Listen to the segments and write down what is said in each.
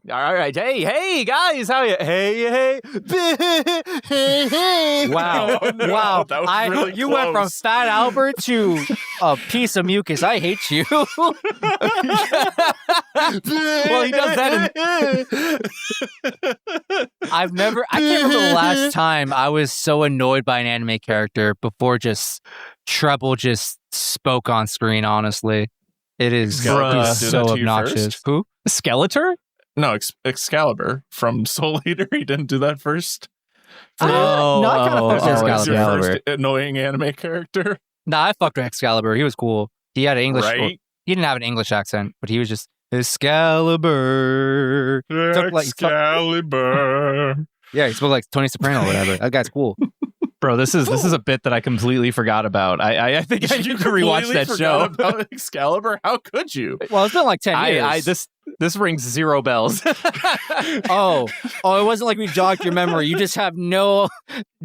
All right. Hey, guys. How you? Hey. Wow. Oh, no, Wow. that was really You went from close. Fat Albert to a piece of mucus. I hate you. Well, he does that. I can't remember the last time I was so annoyed by an anime character before just Treble just spoke on screen, honestly. It is Bruh. so Did that to you obnoxious. first? Who? Skeletor? No, Excalibur from Soul Eater. He didn't do that first. No, I kind of fucked with That was your Excalibur. first annoying anime character. Nah, I fucked with Excalibur. He was cool. He had an English. Right? He didn't have an English accent, but he was just Excalibur. Excalibur. Yeah, he spoke like Tony Soprano or whatever. That guy's cool. Bro, this is a bit that I completely forgot about. I think I need to rewatch that show. About Excalibur? How could you? Well, it's been like 10 years. This rings 0 bells. Oh, it wasn't like we jogged your memory. You just have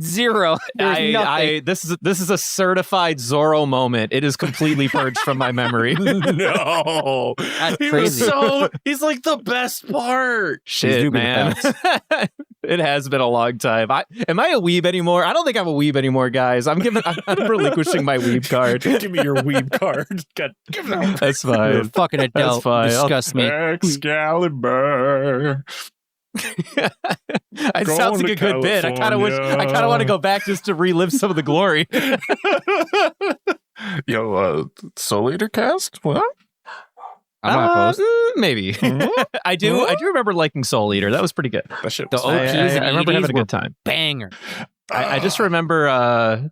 zero. There's nothing. This is a certified Zorro moment. It is completely purged from my memory. No, That's he crazy. he's like the best part. Shit, man. It has been a long time. Am I a weeb anymore? I don't think I'm a weeb anymore, guys. I'm relinquishing my weeb card. Give me your weeb card. God, give it up. That's You're fine. a fucking adult. fine. Disgust me. Excalibur. It sounds like a good bit. I kind of want to go back just to relive some of the glory. Yo, Soul Eater cast? What? I'm not opposed. Maybe. I do remember liking Soul Eater. That was pretty good. That shit The was OPs I and remember EDs having a were good time. banger. I just remember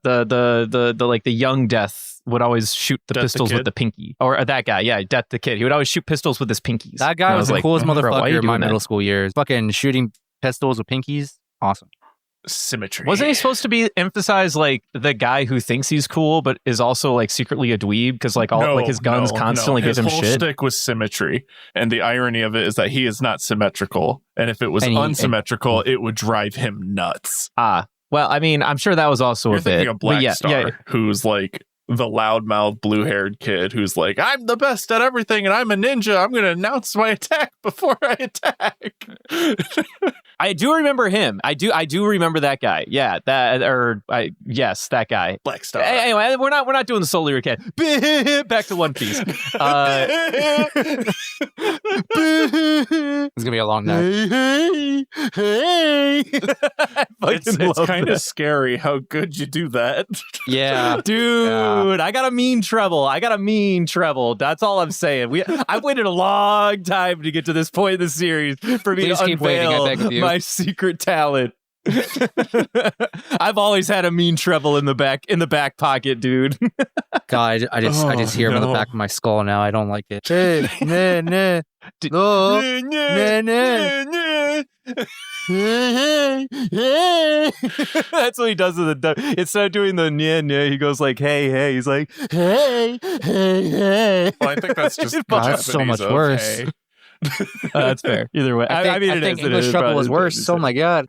the like the young Death would always shoot the Death the pistols Kid? with the pinky. Or that guy, yeah, Death the Kid. He would always shoot pistols with his pinkies. That guy And I was the like, coolest bro, why are you motherfucker in my doing that? middle school years. Fucking shooting pistols with pinkies. Awesome. Symmetry. Wasn't he supposed to be emphasized like the guy who thinks he's cool but is also like secretly a dweeb because like his guns constantly give His him whole shit? shtick was symmetry, and the irony of it is that he is not symmetrical, and if it was unsymmetrical, it would drive him nuts. Well, I mean, I'm sure that was also You're a bit. thinking of Black but Star, yeah. who's like the loudmouth blue-haired kid who's like, I'm the best at everything, and I'm a ninja. I'm going to announce my attack before I attack. I do remember him. I do remember that guy. Yeah, yes, that guy. Black Star. Anyway, we're not doing the Soul Eater Kid. Back to One Piece. It's gonna be a long night. Hey. It's kind of scary how good you do that. Yeah. Dude, I got a mean treble. That's all I'm saying. I've waited a long time to get to this point in the series for me Please to keep waiting, I unveil beg of you. my secret talent. I've always had a mean treble in the back pocket, dude. God, I just hear him in the back of my skull now. I don't like it. Hey, nah. That's what he does with the instead of doing the nah, he goes like hey. He's like hey. Well, I think that's just That's so much Japanese worse. okay. That's fair. Either way, I think English Treble was worse. Oh my god.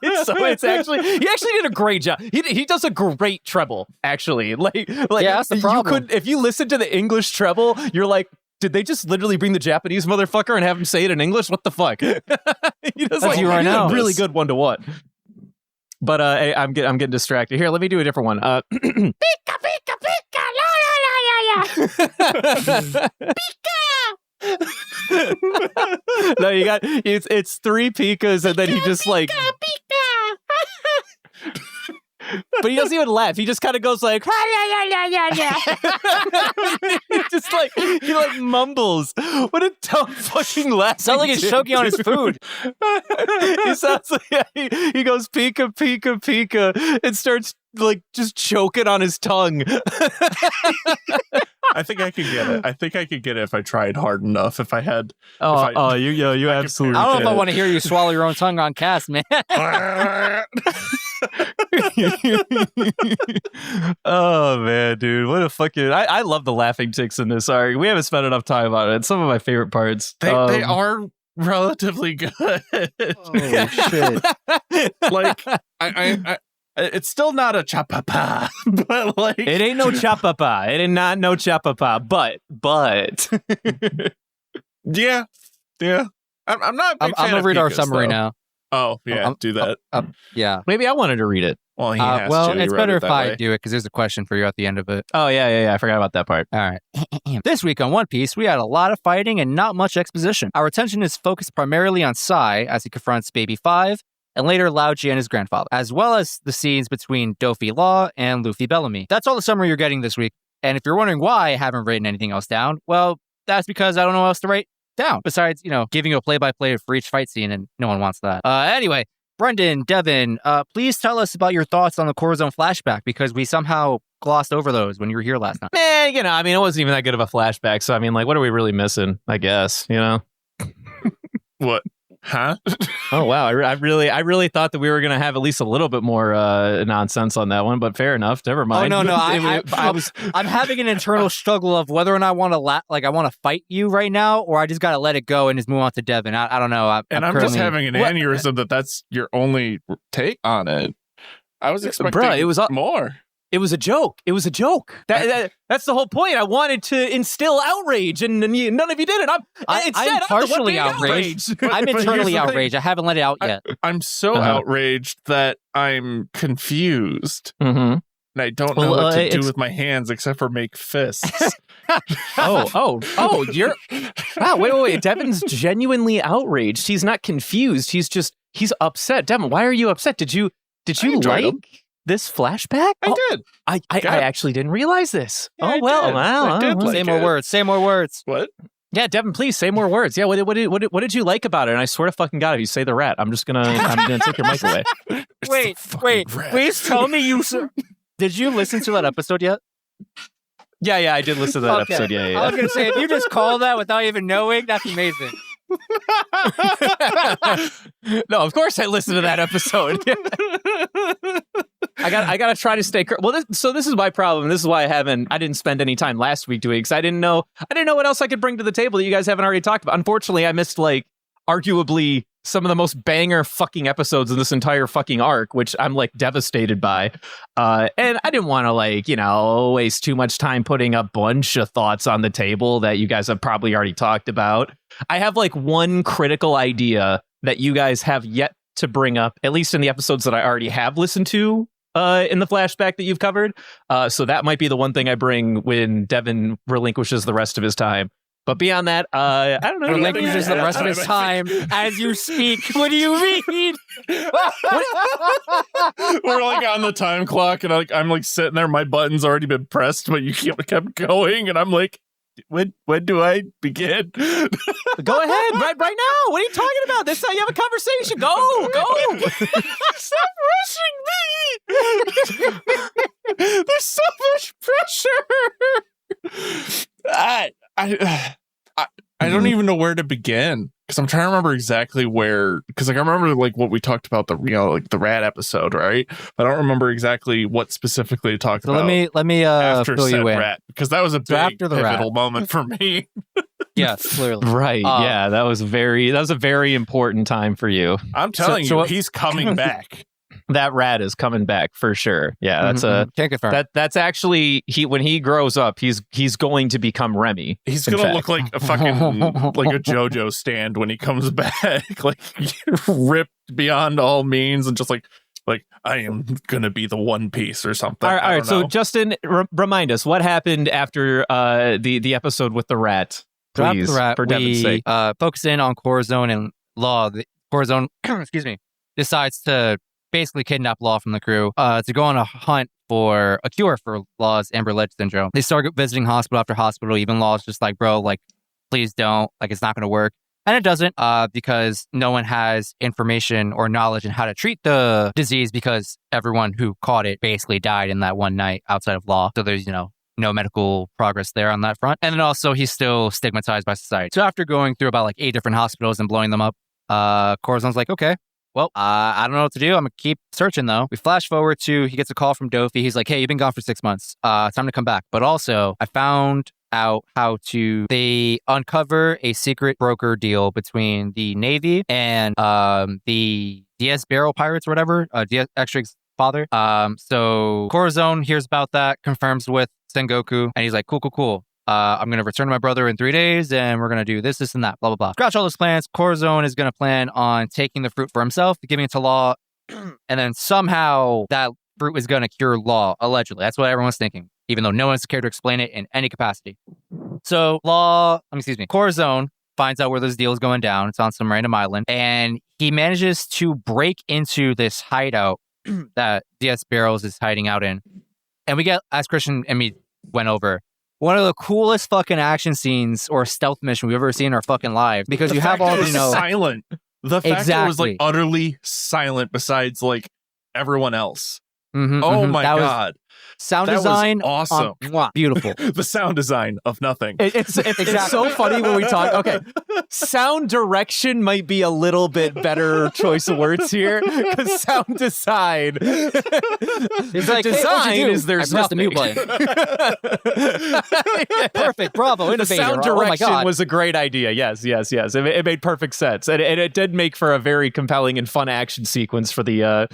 It's actually he actually did a great job. He does a great treble actually. Like Yeah, that's the problem. If you listen to the English treble, you're like, did they just literally bring the Japanese motherfucker and have him say it in English? What the fuck? He does That's you right now. a really good 1-to-1. But hey, I'm getting distracted. Here, let me do a different one. Pika pika pika la la la la la. No, you got it's 3 pikas and then he just like but he doesn't even laugh. He just kind of goes like he just like he like mumbles. What a dumb fucking laugh. Sounds like he's choking on his food. He sounds like he goes pika pika pika and starts like just choking on his tongue. I think I could get it. I think I could get it if I tried hard enough. If I had. You absolutely. I don't know if I can. want to hear you swallow your own tongue on cast, man. Oh man, dude, what a fucking! I love the laughing ticks in this. Sorry, we haven't spent enough time on it. It's some of my favorite parts. They are relatively good. Oh shit! Like I it's still not a chapapa, but like It ain't no chapapa. It ain't not no chapapa. But yeah. I'm not a big I'm fan gonna of read our Pika's, summary though. now. Oh, yeah, do that. Yeah. Maybe I wanted to read it. Well, he has Well, to. He it's wrote better it if that I way. do it because there's a question for you at the end of it. Oh, yeah. I forgot about that part. All right. This week on One Piece, we had a lot of fighting and not much exposition. Our attention is focused primarily on Sai as he confronts Baby 5, and later Lao G and his grandfather, as well as the scenes between Dofi Law and Luffy Bellamy. That's all the summary you're getting this week. And if you're wondering why I haven't written anything else down, well, that's because I don't know what else to write down. Besides, giving you a play-by-play for each fight scene, and no one wants that. Anyway, Brendan, Devin, please tell us about your thoughts on the Corazon flashback, because we somehow glossed over those when you were here last night. Man, it wasn't even that good of a flashback. So, what are we really missing, I guess, What? Huh? Oh, wow. I really thought that we were going to have at least a little bit more nonsense on that one, but fair enough. Never mind. Oh, no. I'm having an internal struggle of whether or not I want to fight you right now, or I just got to let it go and just move on to Devin. I don't know. I'm just having an aneurysm that's your only take on it. I was expecting more. It was a joke. That's the whole point. I wanted to instill outrage, and none of you did it. I'm partially outraged. I'm internally outraged. I haven't let it out yet. I'm so outraged that I'm confused. Mm-hmm. And I don't know what to do with my hands except for make fists. You're... Wow, wait. Devin's genuinely outraged. He's not confused. He's upset. Devin, why are you upset? Did you like this flashback? I did. I actually didn't realize this. Yeah, Wow. Say more words. What? Yeah, Devin, please say more words. Yeah, what did you like about it? And I swear to fucking God, if you say the rat, I'm gonna take your mic away. Wait. Please tell me you... Did you listen to that episode yet? Yeah, I did listen to that episode. Yeah. I was gonna say, if you just call that without even knowing, that's amazing. No, of course I listened to that episode. I gotta try to stay. This is my problem. This is why I didn't spend any time last week doing it, because I didn't know what else I could bring to the table that you guys haven't already talked about. Unfortunately, I missed arguably some of the most banger fucking episodes in this entire fucking arc, which I'm devastated by. And I didn't want to waste too much time putting a bunch of thoughts on the table that you guys have probably already talked about. I have one critical idea that you guys have yet to bring up, at least in the episodes that I already have listened to in the flashback that you've covered. So that might be the one thing I bring when Devin relinquishes the rest of his time. But beyond that, I don't know. Relinquishes the rest of his time as you speak. What do you mean? We're on the time clock, and I'm sitting there. My button's already been pressed, but you kept going, and I'm like, when do I begin? Go ahead, right now. What are you talking about? This is how you have a conversation. Go. Stop rushing me. There's so much pressure. I don't even know where to begin, because I'm trying to remember exactly where, because I remember what we talked about the the rat episode, right? But I don't remember exactly what specifically to talk about. Let me after fill said you in. rat, because that was a big pivotal moment for me. Yes, clearly. Right. Yeah, that was a very important time for you. I'm telling you, he's coming back. That rat is coming back for sure. Yeah, that's can't confirm. That's actually when he grows up, he's going to become Remy. He's gonna look like a fucking a JoJo stand when he comes back, ripped beyond all means, and just like I am gonna be the One Piece or something. All right. So Justin, remind us what happened after the episode with the rat. Please, for Devin's sake. Focus in on Corazon and Law. Corazon, excuse me, decides to basically kidnap Law from the crew to go on a hunt for a cure for Law's Amber Ledge syndrome. They start visiting hospital after hospital. Even Law's just bro, please don't. It's not going to work. And it doesn't because no one has information or knowledge in how to treat the disease, because everyone who caught it basically died in that one night outside of Law. So there's, no medical progress there on that front. And then also he's still stigmatized by society. So after going through about 8 different hospitals and blowing them up, Corazon's okay. Well, I don't know what to do. I'm going to keep searching, though. We flash forward to, he gets a call from Dofi. He's like, hey, you've been gone for 6 months. Time to come back. But also, I found out they uncover a secret broker deal between the Navy and the Diaz Barrel Pirates or whatever, Diaz Extric's father. So Corazon hears about that, confirms with Sengoku, and he's like, cool. I'm going to return to my brother in 3 days, and we're going to do this, this, and that, blah, blah, blah. Scratch all those plans. Corazon is going to plan on taking the fruit for himself, giving it to Law, and then somehow that fruit is going to cure Law, allegedly. That's what everyone's thinking, even though no one's cared to explain it in any capacity. So Corazon finds out where this deal is going down. It's on some random island, and he manages to break into this hideout that DS Barrels is hiding out in. And we get, as Christian and me went over, one of the coolest fucking action scenes or stealth mission we've ever seen in our fucking lives, because you have all, silent. The fact that it was like Exactly. utterly silent besides like everyone else. Mhm, Oh mhm. my That was God. sound That was design, awesome. mwah, beautiful. The sound design of nothing. It's so funny when we talk. Okay, sound direction might be a little bit better choice of words here, because sound design. It's like, hey, what'd design you do? is there's I pressed the nothing. mute button. Perfect, bravo, The innovator. sound Oh my direction God. was a great idea. Yes. It made perfect sense, and it did make for a very compelling and fun action sequence for the.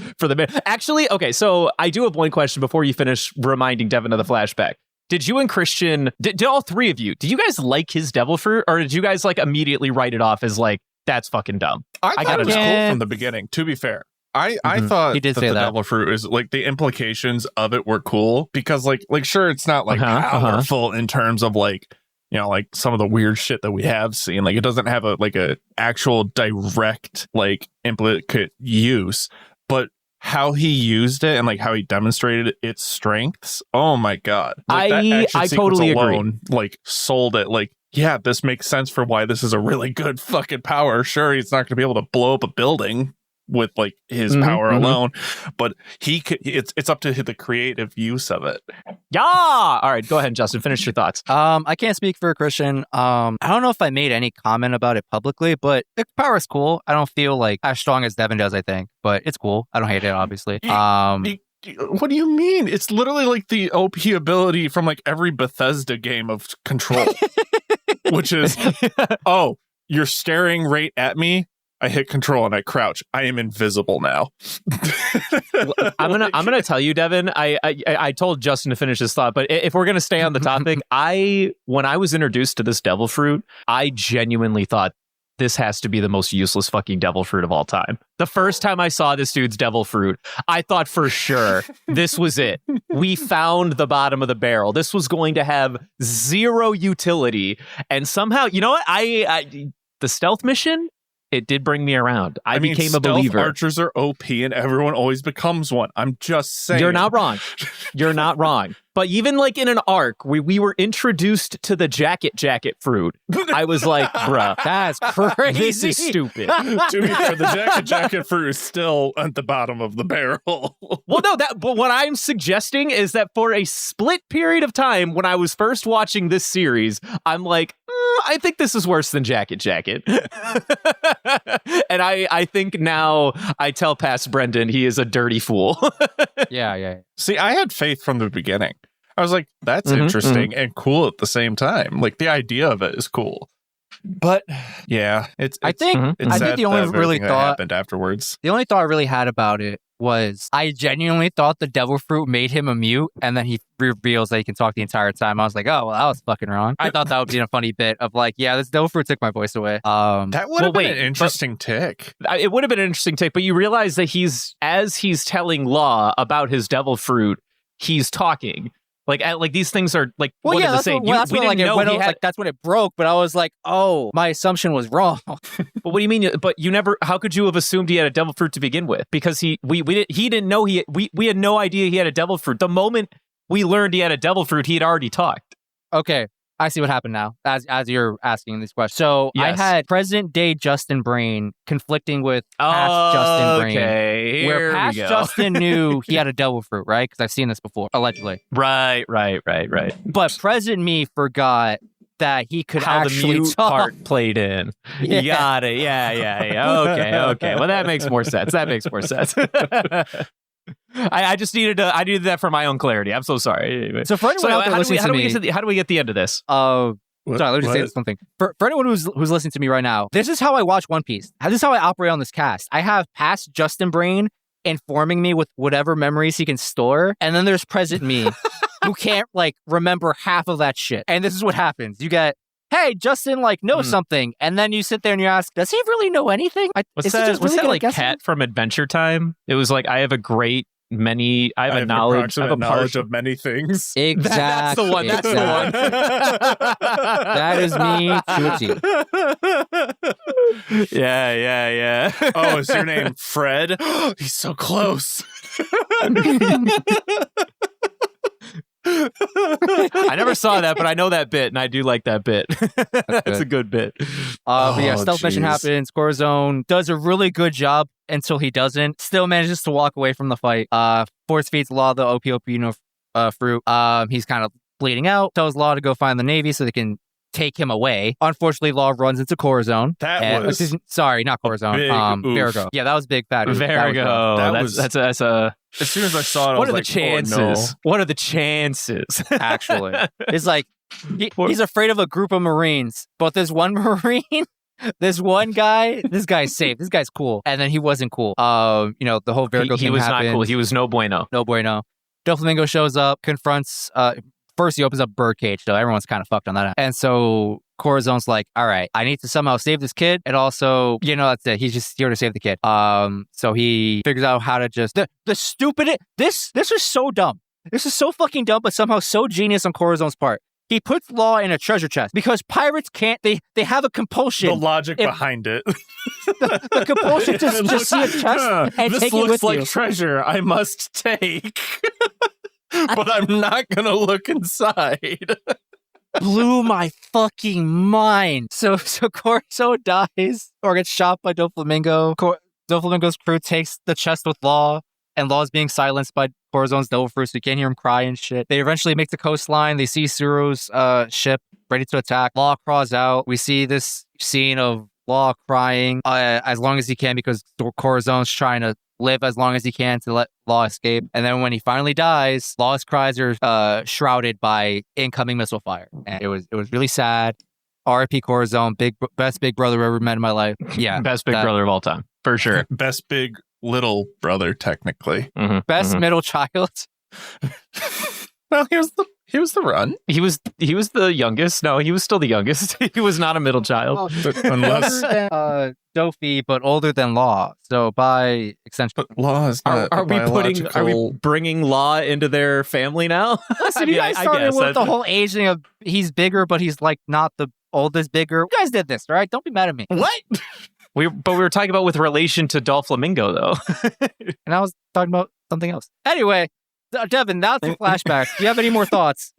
Actually, okay. So I do have one question before you finish reminding Devin of the flashback. Did you and Christian? Did all three of you? Did you guys like his devil fruit, or did you guys like immediately write it off as like that's fucking dumb? I thought it was know. cool from the beginning, to be fair. I Mhm. thought He did that say the that. devil fruit is like the implications of it were cool because like sure it's not like powerful in terms of like like some of the weird shit that we have seen. Like it doesn't have a actual direct like implicate use, but how he used it and like how he demonstrated its strengths. Oh my God. Like, that action I sequence totally agree. alone, like sold it. Like, yeah, this makes sense for why this is a really good fucking power. Sure, he's not going to be able to blow up a building with like his power alone, but he could. It's up to the creative use of it. Yeah. All right, go ahead, Justin. Finish your thoughts. I can't speak for Christian. I don't know if I made any comment about it publicly, but the power is cool. I don't feel like as strong as Devin does, I think, but it's cool. I don't hate it, obviously. What do you mean? It's literally like the OP ability from like every Bethesda game of Control, which is, oh, you're staring right at me. I hit Control and I crouch. I am invisible now. I'm gonna tell you, Devin. I told Justin to finish his thought, but if we're gonna stay on the topic, when I was introduced to this devil fruit, I genuinely thought this has to be the most useless fucking devil fruit of all time. The first time I saw this dude's devil fruit, I thought for sure this was it. We found the bottom of the barrel. This was going to have zero utility, and somehow, you know what? The stealth mission. It did bring me around. I became a believer. Archers are OP and everyone always becomes one. I'm just saying. You're not wrong. You're not wrong. But even like in an arc, we were introduced to the jacket fruit. I was like, bruh, That's crazy. this is stupid. To be fair, the jacket fruit is still at the bottom of the barrel. Well, no, but what I'm suggesting is that for a split period of time, when I was first watching this series, I'm like, I think this is worse than jacket. And I think now I tell past Brendan he is a dirty fool. Yeah. See, I had faith from the beginning. I was like, that's interesting and cool at the same time. Like the idea of it is cool. But yeah, I think the only really that thought happened afterwards. The only thought I really had about it was I genuinely thought the devil fruit made him a mute, and then he reveals that he can talk the entire time. I was like, oh, well, that was fucking wrong. I thought that would be a funny bit of like, yeah, this devil fruit took my voice away. That would have been an interesting tick. It would have been an interesting take, but you realize that as he's telling Law about his devil fruit, he's talking. Like these things are like well, one yeah, and the that's same. when, that's we when, didn't like, know he had. like that's when it broke. But I was like, oh, my assumption was wrong. But what do you mean? But you never. How could you have assumed he had a devil fruit to begin with? Because he didn't know we had no idea he had a devil fruit. The moment we learned he had a devil fruit, he had already talked. Okay, I see what happened now. As you're asking these questions, so Yes. I had present day Justin Brain conflicting with past Justin Brain. Okay, Where here past we go. Justin knew he had a devil fruit, right? Because I've seen this before, allegedly. Right. But present me forgot that he could How actually the mute talk. part played in. Yeah. You got it. Yeah. Okay. Well, that makes more sense. I just needed I needed that for my own clarity. I'm so sorry. Anyway. So for anyone out there listening to me, how do we get the end of this? sorry, let me just say something. For anyone who's listening to me right now, this is how I watch One Piece. This is how I operate on this cast. I have past Justin Brain informing me with whatever memories he can store. And then there's present me who can't like remember half of that shit. And this is what happens. You get, hey, Justin like knows something. And then you sit there and you ask, does he really know anything? What's that like Cat from Adventure Time? It was like, I have a knowledge of many things. Exactly. That's the one. That's the one. That is me to a T. Yeah. Oh, is your name Fred? He's so close. I never saw that, but I know that bit, and I do like that bit. That's a good bit. But yeah, stealth mission happens. Corazon does a really good job until he doesn't. Still manages to walk away from the fight. Force feeds Law the OPOP fruit. He's kind of bleeding out. Tells Law to go find the Navy so they can take him away. Unfortunately, Law runs into Corazon. Sorry, not Corazon. Virago. Yeah, that was big bad. Virago. That's a. As soon as I saw it, what are the chances? Oh, no. What are the chances? Actually, it's like he's afraid of a group of Marines, but there's one Marine. There's one guy. This guy's safe. This guy's cool, and then he wasn't cool. The whole Virago thing was happened. Not cool. He was no bueno. No bueno. Doflamingo shows up, confronts. First, he opens up Birdcage, so everyone's kind of fucked on that. And so Corazon's like, all right, I need to somehow save this kid. And also, that's it. He's just here to save the kid. So he figures out how to just... The stupid... This is so dumb. This is so fucking dumb, but somehow so genius on Corazon's part. He puts Law in a treasure chest because pirates can't... They have a compulsion. The logic behind it. the compulsion to just see a chest and take it with you. This looks like treasure I must take. But I'm not going to look inside. Blew my fucking mind. So Corazon dies or gets shot by Doflamingo. Doflamingo's crew takes the chest with Law, and Law's being silenced by Corazon's devil fruit, so you can't hear him cry and shit. They eventually make the coastline. They see Suru's ship ready to attack. Law crawls out. We see this scene of Law crying as long as he can because Corazon's trying to live as long as he can to let Law escape. And then when he finally dies, Law's cries are shrouded by incoming missile fire. And it was really sad. R.I.P. Corazon, best big brother I've ever met in my life. Yeah, best big brother of all time, for sure. Best big little brother, technically. Mm-hmm. Best middle child. Well, he was the run. He was the youngest. No, he was still the youngest. He was not a middle child. Unless Dofi, but older than Law. So by extension, but Law is not. Are we bringing Law into their family now? Listen, you guys started with the whole aging of he's bigger, but he's like not the oldest bigger. You guys did this, all right? Don't be mad at me. What? We were talking about with relation to Doflamingo, though. And I was talking about something else. Anyway, Devin, that's the flashback. Do you have any more thoughts?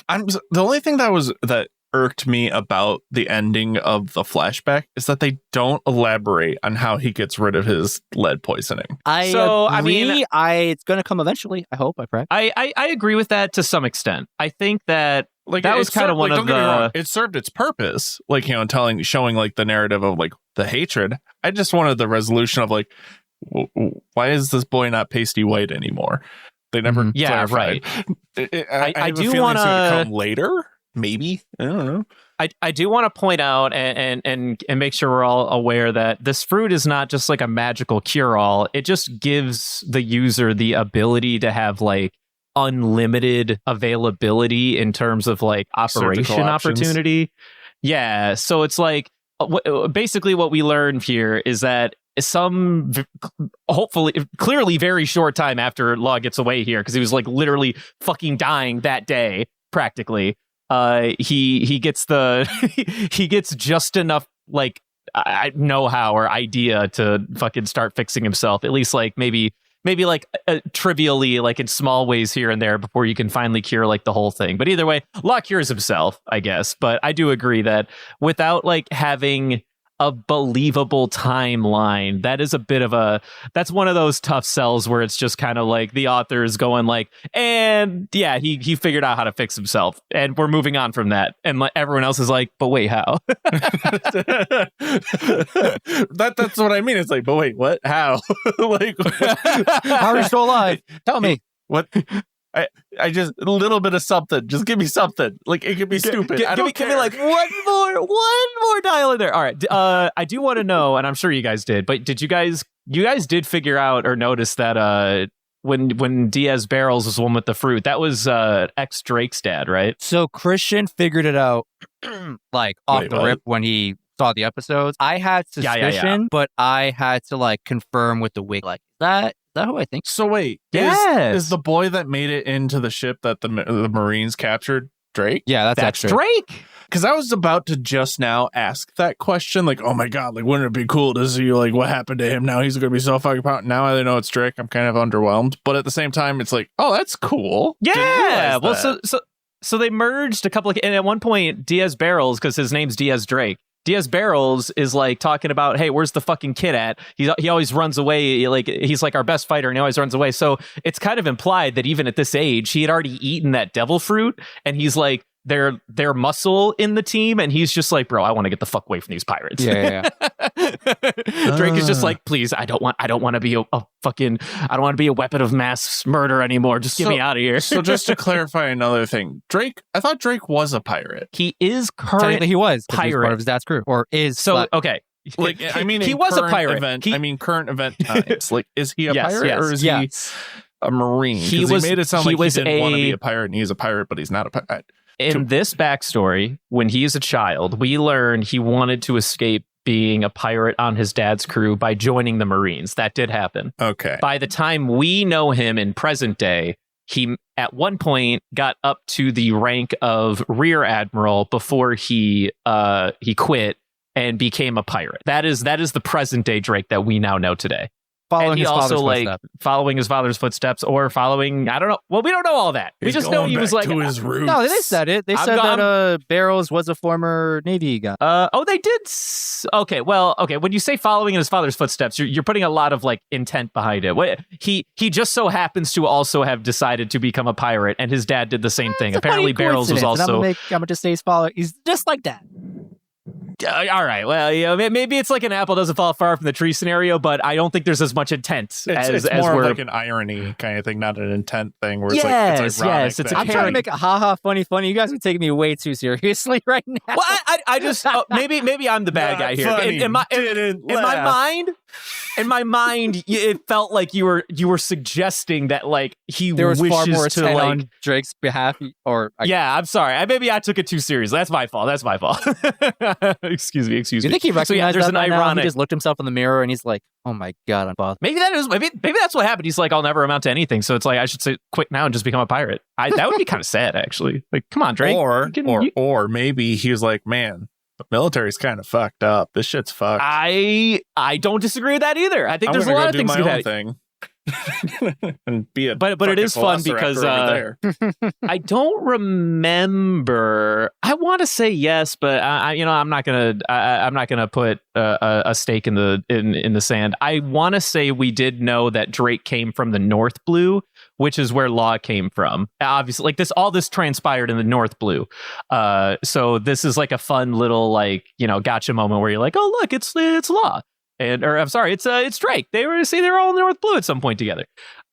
The only thing that irked me about the ending of the flashback is that they don't elaborate on how he gets rid of his lead poisoning. I mean, it's going to come eventually. I hope. I pray. I agree with that to some extent. I think that that was kind of one of the. It served its purpose, showing like the narrative of like the hatred. I just wanted the resolution of like, why is this boy not pasty white anymore? They never. Yeah, clarified. Right. I do want to come later. Maybe, I don't know. I do want to point out and make sure we're all aware that this fruit is not just like a magical cure-all. It just gives the user the ability to have like unlimited availability in terms of like operation opportunity. Yeah, so it's like basically what we learned here is that clearly very short time after Law gets away here, because he was like literally fucking dying that day practically. He gets he gets just enough like know-how or idea to fucking start fixing himself, at least like maybe like trivially, like in small ways here and there, before you can finally cure like the whole thing. But either way, Law cures himself, I guess. But I do agree that without like having a believable timeline, that's one of those tough sells where it's just kind of like the author is going like, and yeah, he figured out how to fix himself and we're moving on from that, and everyone else is like, but wait, how? That's what I mean. It's like, but wait, what? How? Like, how are you still alive? Tell me. What? I just a little bit of something. Just give me something. Like, it could be stupid. Give me like one more dial in there. All right. I do want to know, and I'm sure you guys did, but did you guys you guys did figure out or notice that when Diaz Barrels was the one with the fruit, that was ex Drake's dad, right? So Christian figured it out like off Wait, the what? rip when he saw the episodes. I had suspicion, but I had to like confirm with the wig. Like, is that who I think? So wait, Yes. is the boy that made it into the ship that the Marines captured Drake? Yeah, That's Drake. Drake. Because I was about to just now ask that question, like, oh my god, like, wouldn't it be cool to see like what happened to him? Now he's going to be so fucking proud. Now I know it's Drake. I'm kind of underwhelmed, but at the same time, it's like, oh, that's cool. Didn't Yeah. realize Well, that. so they merged a couple of, and at one point, Diaz Barrels, because his name's Diaz Drake. Diaz Barrels is like talking about, hey, where's the fucking kid at? He always runs away. Like he's like our best fighter, and he always runs away. So it's kind of implied that even at this age, he had already eaten that devil fruit, and he's like their muscle in the team, and he's just like, bro, I want to get the fuck away from these pirates. Yeah. Drake is just like, please, I don't want to be I don't want to be a weapon of mass murder anymore. Just get me out of here. So just to clarify another thing, I thought Drake was a pirate. He is current Technically, he was 'cause he was pirate part of his dad's crew, or is So okay, Like, I mean, he in was a current pirate. Event, He- I mean, current event times. Like, is he a Yes, pirate yes, or is yes. he a Marine? 'Cause He was- made it sound he like was he didn't want to a- be a pirate, and he's a pirate, but he's not a pirate. in this backstory, when he is a child, we learn he wanted to escape being a pirate on his dad's crew by joining the Marines. That did happen. Okay. By the time we know him in present day, he at one point got up to the rank of rear admiral before he quit and became a pirate. That is the present day Drake that we now know today. following And he his also father's like footsteps. following his father's footsteps or following, I don't know. Well, we don't know all that. We He's just know going he was back like to his roots. No, they said it. They I'm said gone- that Barrows was a former Navy guy. They did. Okay, well, okay. When you say following in his father's footsteps, you're putting a lot of like intent behind it. He just so happens to also have decided to become a pirate, and his dad did the same thing. It's a funny Apparently, Barrels was coincidence, and also. I'm gonna just say he's following. He's just like that. All right. Well, maybe it's like an apple doesn't fall far from the tree scenario, but I don't think there's as much intent It's as more we're. of like an irony kind of thing, not an intent thing where it's Yes, like it's ironic. yes, it's that a I'm he- trying to make a haha funny. You guys are taking me way too seriously right now. Well, I just maybe I'm the bad Not guy here. funny. In my mind, it felt like you were suggesting that like he There was wishes far more to intent like. on Drake's behalf, Yeah, I'm sorry. Maybe I took it too seriously. That's my fault. Excuse me. Do you think he recognized So, yeah, there's that an by now? ironic. He just looked himself in the mirror and he's like, "Oh my god, I'm bothered." Maybe that's what happened. He's like, I'll never amount to anything. So it's like I should say quit now and just become a pirate. That would be kind of sad, actually. Like, come on, Drake. Or maybe he was like, man, the military's kind of fucked up. This shit's fucked. I don't disagree with that either. I think I'm there's a gonna lot go of do things my you own could thing. And be a But it fucking is fun velociraptor because, over there. I don't remember. I want to say yes, but I'm not gonna put a stake in the sand. I want to say we did know that Drake came from the North Blue, which is where Law came from. Obviously, like all this transpired in the North Blue. So this is like a fun little like gotcha moment where you're like, oh look, it's Law. It's Drake. They're all in the North Blue at some point together.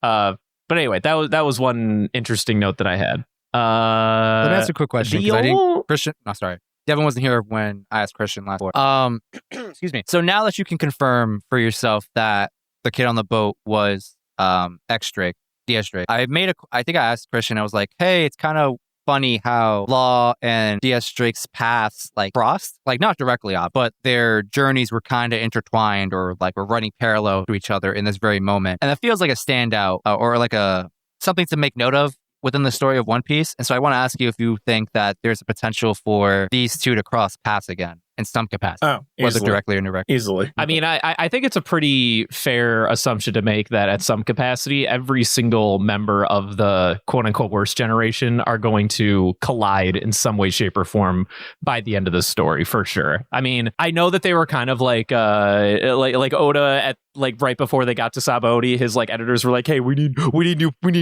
But anyway, that was one interesting note that I had. Let me ask you a quick question. 'Cause I didn't, old- Christian, no, sorry. Devin wasn't here when I asked Christian last. Excuse me. So now that you can confirm for yourself that the kid on the boat was ex Drake, DS Drake, I think I asked Christian. I was like, hey, it's kind of funny how Law and DS Drake's paths like crossed, like not directly off, but their journeys were kind of intertwined or like were running parallel to each other in this very moment. And it feels like a standout or like something to make note of within the story of One Piece. And so I want to ask you if you think that there's a potential for these two to cross paths again in some capacity, Oh, whether easily. directly or indirectly. Easily. I mean, I think it's a pretty fair assumption to make that at some capacity, every single member of the quote unquote worst generation are going to collide in some way, shape, or form by the end of the story, for sure. I mean, I know that they were kind of like Oda at like right before they got to Sabaody, his like editors were like, hey, we need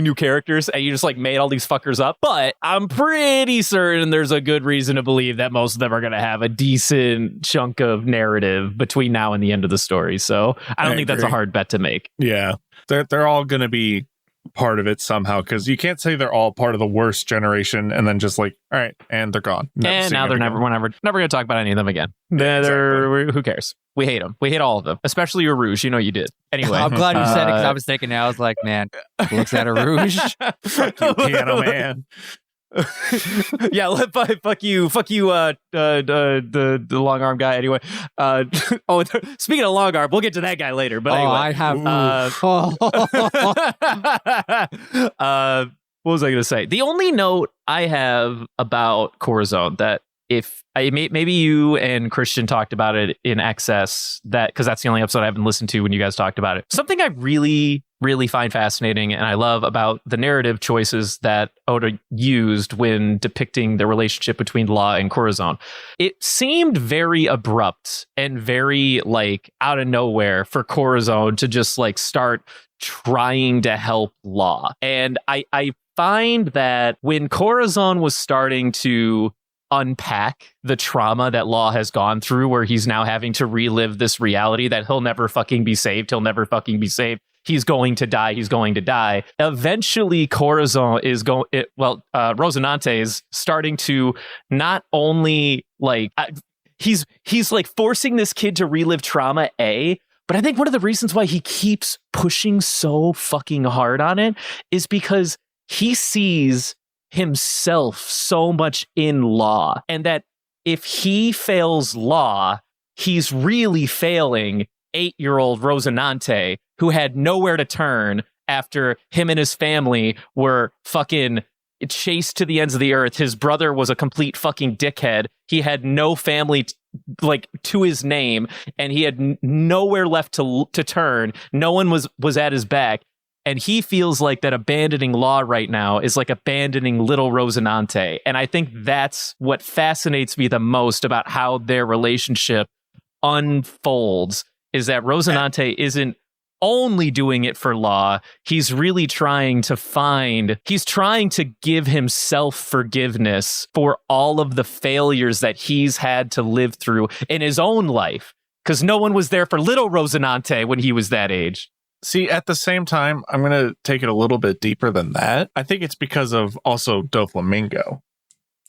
new characters, and you just like made all these fuckers up. But I'm pretty certain there's a good reason to believe that most of them are going to have a decent chunk of narrative between now and the end of the story. So I don't think that's a agree. hard bet to make. Yeah. They're all going to be part of it somehow, because you can't say they're all part of the worst generation and then just like, all right, and they're gone. And now they're never going to talk about any of them again. Who cares? We hate them. We hate all of them, especially your Rouge. You know you did. Anyway, I'm glad you said it because I was thinking. I was like, man, looks at a Rouge. Fuck you, Piano Man. Yeah, fuck you, the long arm guy. Anyway, speaking of long arm, we'll get to that guy later. But anyway, I have. What was I going to say? The only note I have about Corazon that if maybe you and Christian talked about it in excess, that because that's the only episode I haven't listened to when you guys talked about it. Something I really find fascinating and I love about the narrative choices that Oda used when depicting the relationship between Law and Corazon. It seemed very abrupt and very like out of nowhere for Corazon to just like start trying to help Law. And I find that when Corazon was starting to unpack the trauma that Law has gone through, where he's now having to relive this reality that he'll never fucking be saved. He'll never fucking be saved. He's going to die. He's going to die. Eventually, Corazon is going. Rosinante is starting to not only like he's like forcing this kid to relive trauma. But I think one of the reasons why he keeps pushing so fucking hard on it is because he sees himself so much in Law, and that if he fails Law, he's really failing 8-year-old Rosinante, who had nowhere to turn after him and his family were fucking chased to the ends of the earth. His brother was a complete fucking dickhead. He had no family to his name, and he had nowhere left to turn. No one was at his back. And he feels like that abandoning Law right now is like abandoning little Rosinante. And I think that's what fascinates me the most about how their relationship unfolds, is that Rosinante isn't only doing it for Law. He's really trying to give himself forgiveness for all of the failures that he's had to live through in his own life. Because no one was there for little Rosinante when he was that age. See, at the same time, I'm going to take it a little bit deeper than that. I think it's because of also Doflamingo.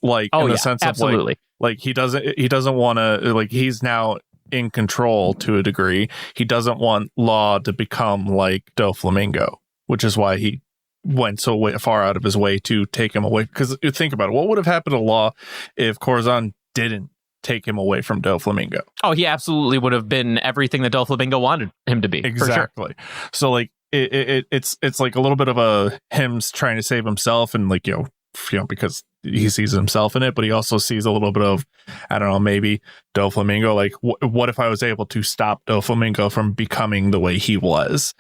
Like, in the sense absolutely. of like he doesn't want to, like, he's now in control to a degree. He doesn't want Law to become like Doflamingo, which is why he went so far out of his way to take him away. Because think about it. What would have happened to Law if Corazon didn't take him away from Doflamingo? Oh, he absolutely would have been everything that Doflamingo wanted him to be. Exactly. For sure. So like it's like a little bit of a him trying to save himself, and like, you know, because he sees himself in it, but he also sees a little bit of, I don't know, maybe Doflamingo. Like, what if I was able to stop Doflamingo from becoming the way he was?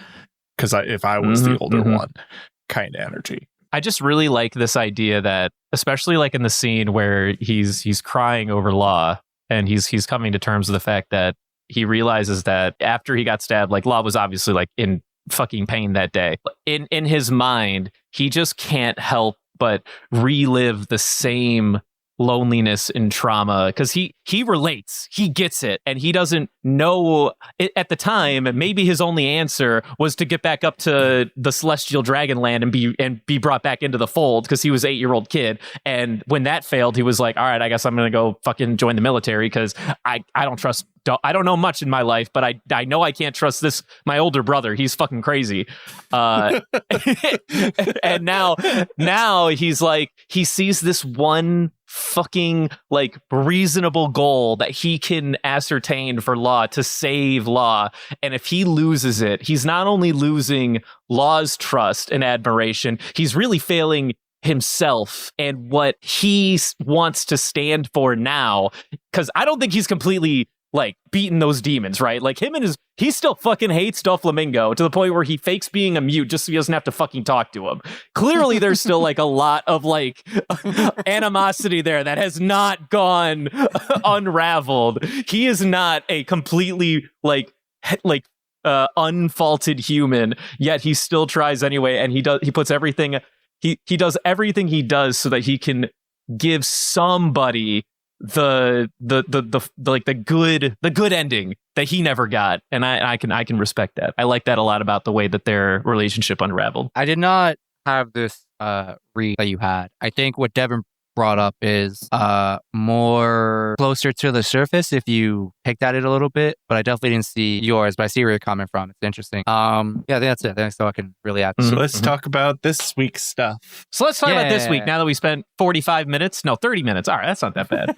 Because if I was the older one, kind of energy. I just really like this idea that, especially like in the scene where he's crying over Law, and he's coming to terms with the fact that he realizes that after he got stabbed, like, Law was obviously like in fucking pain that day. In his mind, he just can't help but relive the same loneliness and trauma, because he relates, he gets it, and he doesn't know it, at the time. Maybe his only answer was to get back up to the celestial Dragonland and be brought back into the fold, because he was an 8-year-old kid, and when that failed, he was like, all right, I guess I'm gonna go fucking join the military, because I don't know much in my life, but I know I can't trust my older brother. He's fucking crazy. And now he's like, he sees this one fucking like reasonable goal that he can ascertain for Law, to save Law. And if he loses it, he's not only losing Law's trust and admiration, he's really failing himself and what he wants to stand for now. Because I don't think he's completely like beating those demons, right? Like he still fucking hates Doflamingo to the point where he fakes being a mute just so he doesn't have to fucking talk to him. Clearly there's still like a lot of like animosity there that has not gone unraveled. He is not a completely like unfaulted human, yet he still tries anyway, and he puts everything he does everything he does so that he can give somebody like the good ending that he never got, and I can respect that. I like that a lot about the way that their relationship unraveled. I did not have this read that you had. I think what Devin brought up is more closer to the surface if you picked at it a little bit, but I definitely didn't see yours, but I see where you're coming from. It's interesting. Yeah, I think that's it. That's all I can really add. So let's talk about this week's stuff. So let's talk about this week. Now that we spent 45 minutes, no, 30 minutes. All right, that's not that bad.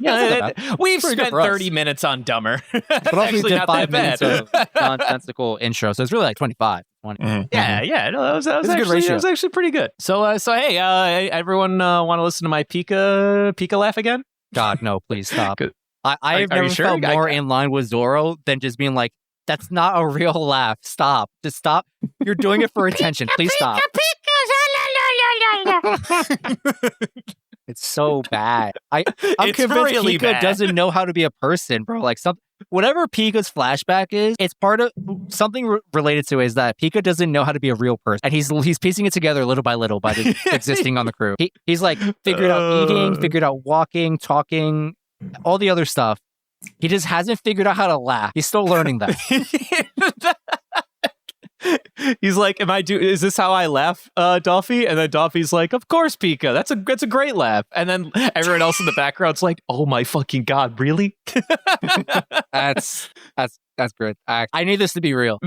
We've spent 30 minutes on Dumber. But also we did 5 minutes of nonsensical intro, so it's really like 25. 20. Yeah. No, that was actually pretty good. So hey, everyone want to listen to my Pika laugh again? God, no, please stop. I have never felt more in line with Zorro than just being like, that's not a real laugh. Stop. Just stop. You're doing it for attention. Please stop. It's so bad. I'm convinced really Pika bad. doesn't know how to be a person, bro. Like whatever Pika's flashback is, it's part of something related to is that Pika doesn't know how to be a real person, and he's piecing it together little by little by just existing on the crew. He's like figured out eating, figured out walking, talking, all the other stuff. He just hasn't figured out how to laugh. He's still learning that. He's like, is this how I laugh, Dolphy? And then Dolphy's like, of course, Pika. That's a great laugh. And then everyone else in the background's like, oh my fucking God, really? That's good. I need this to be real.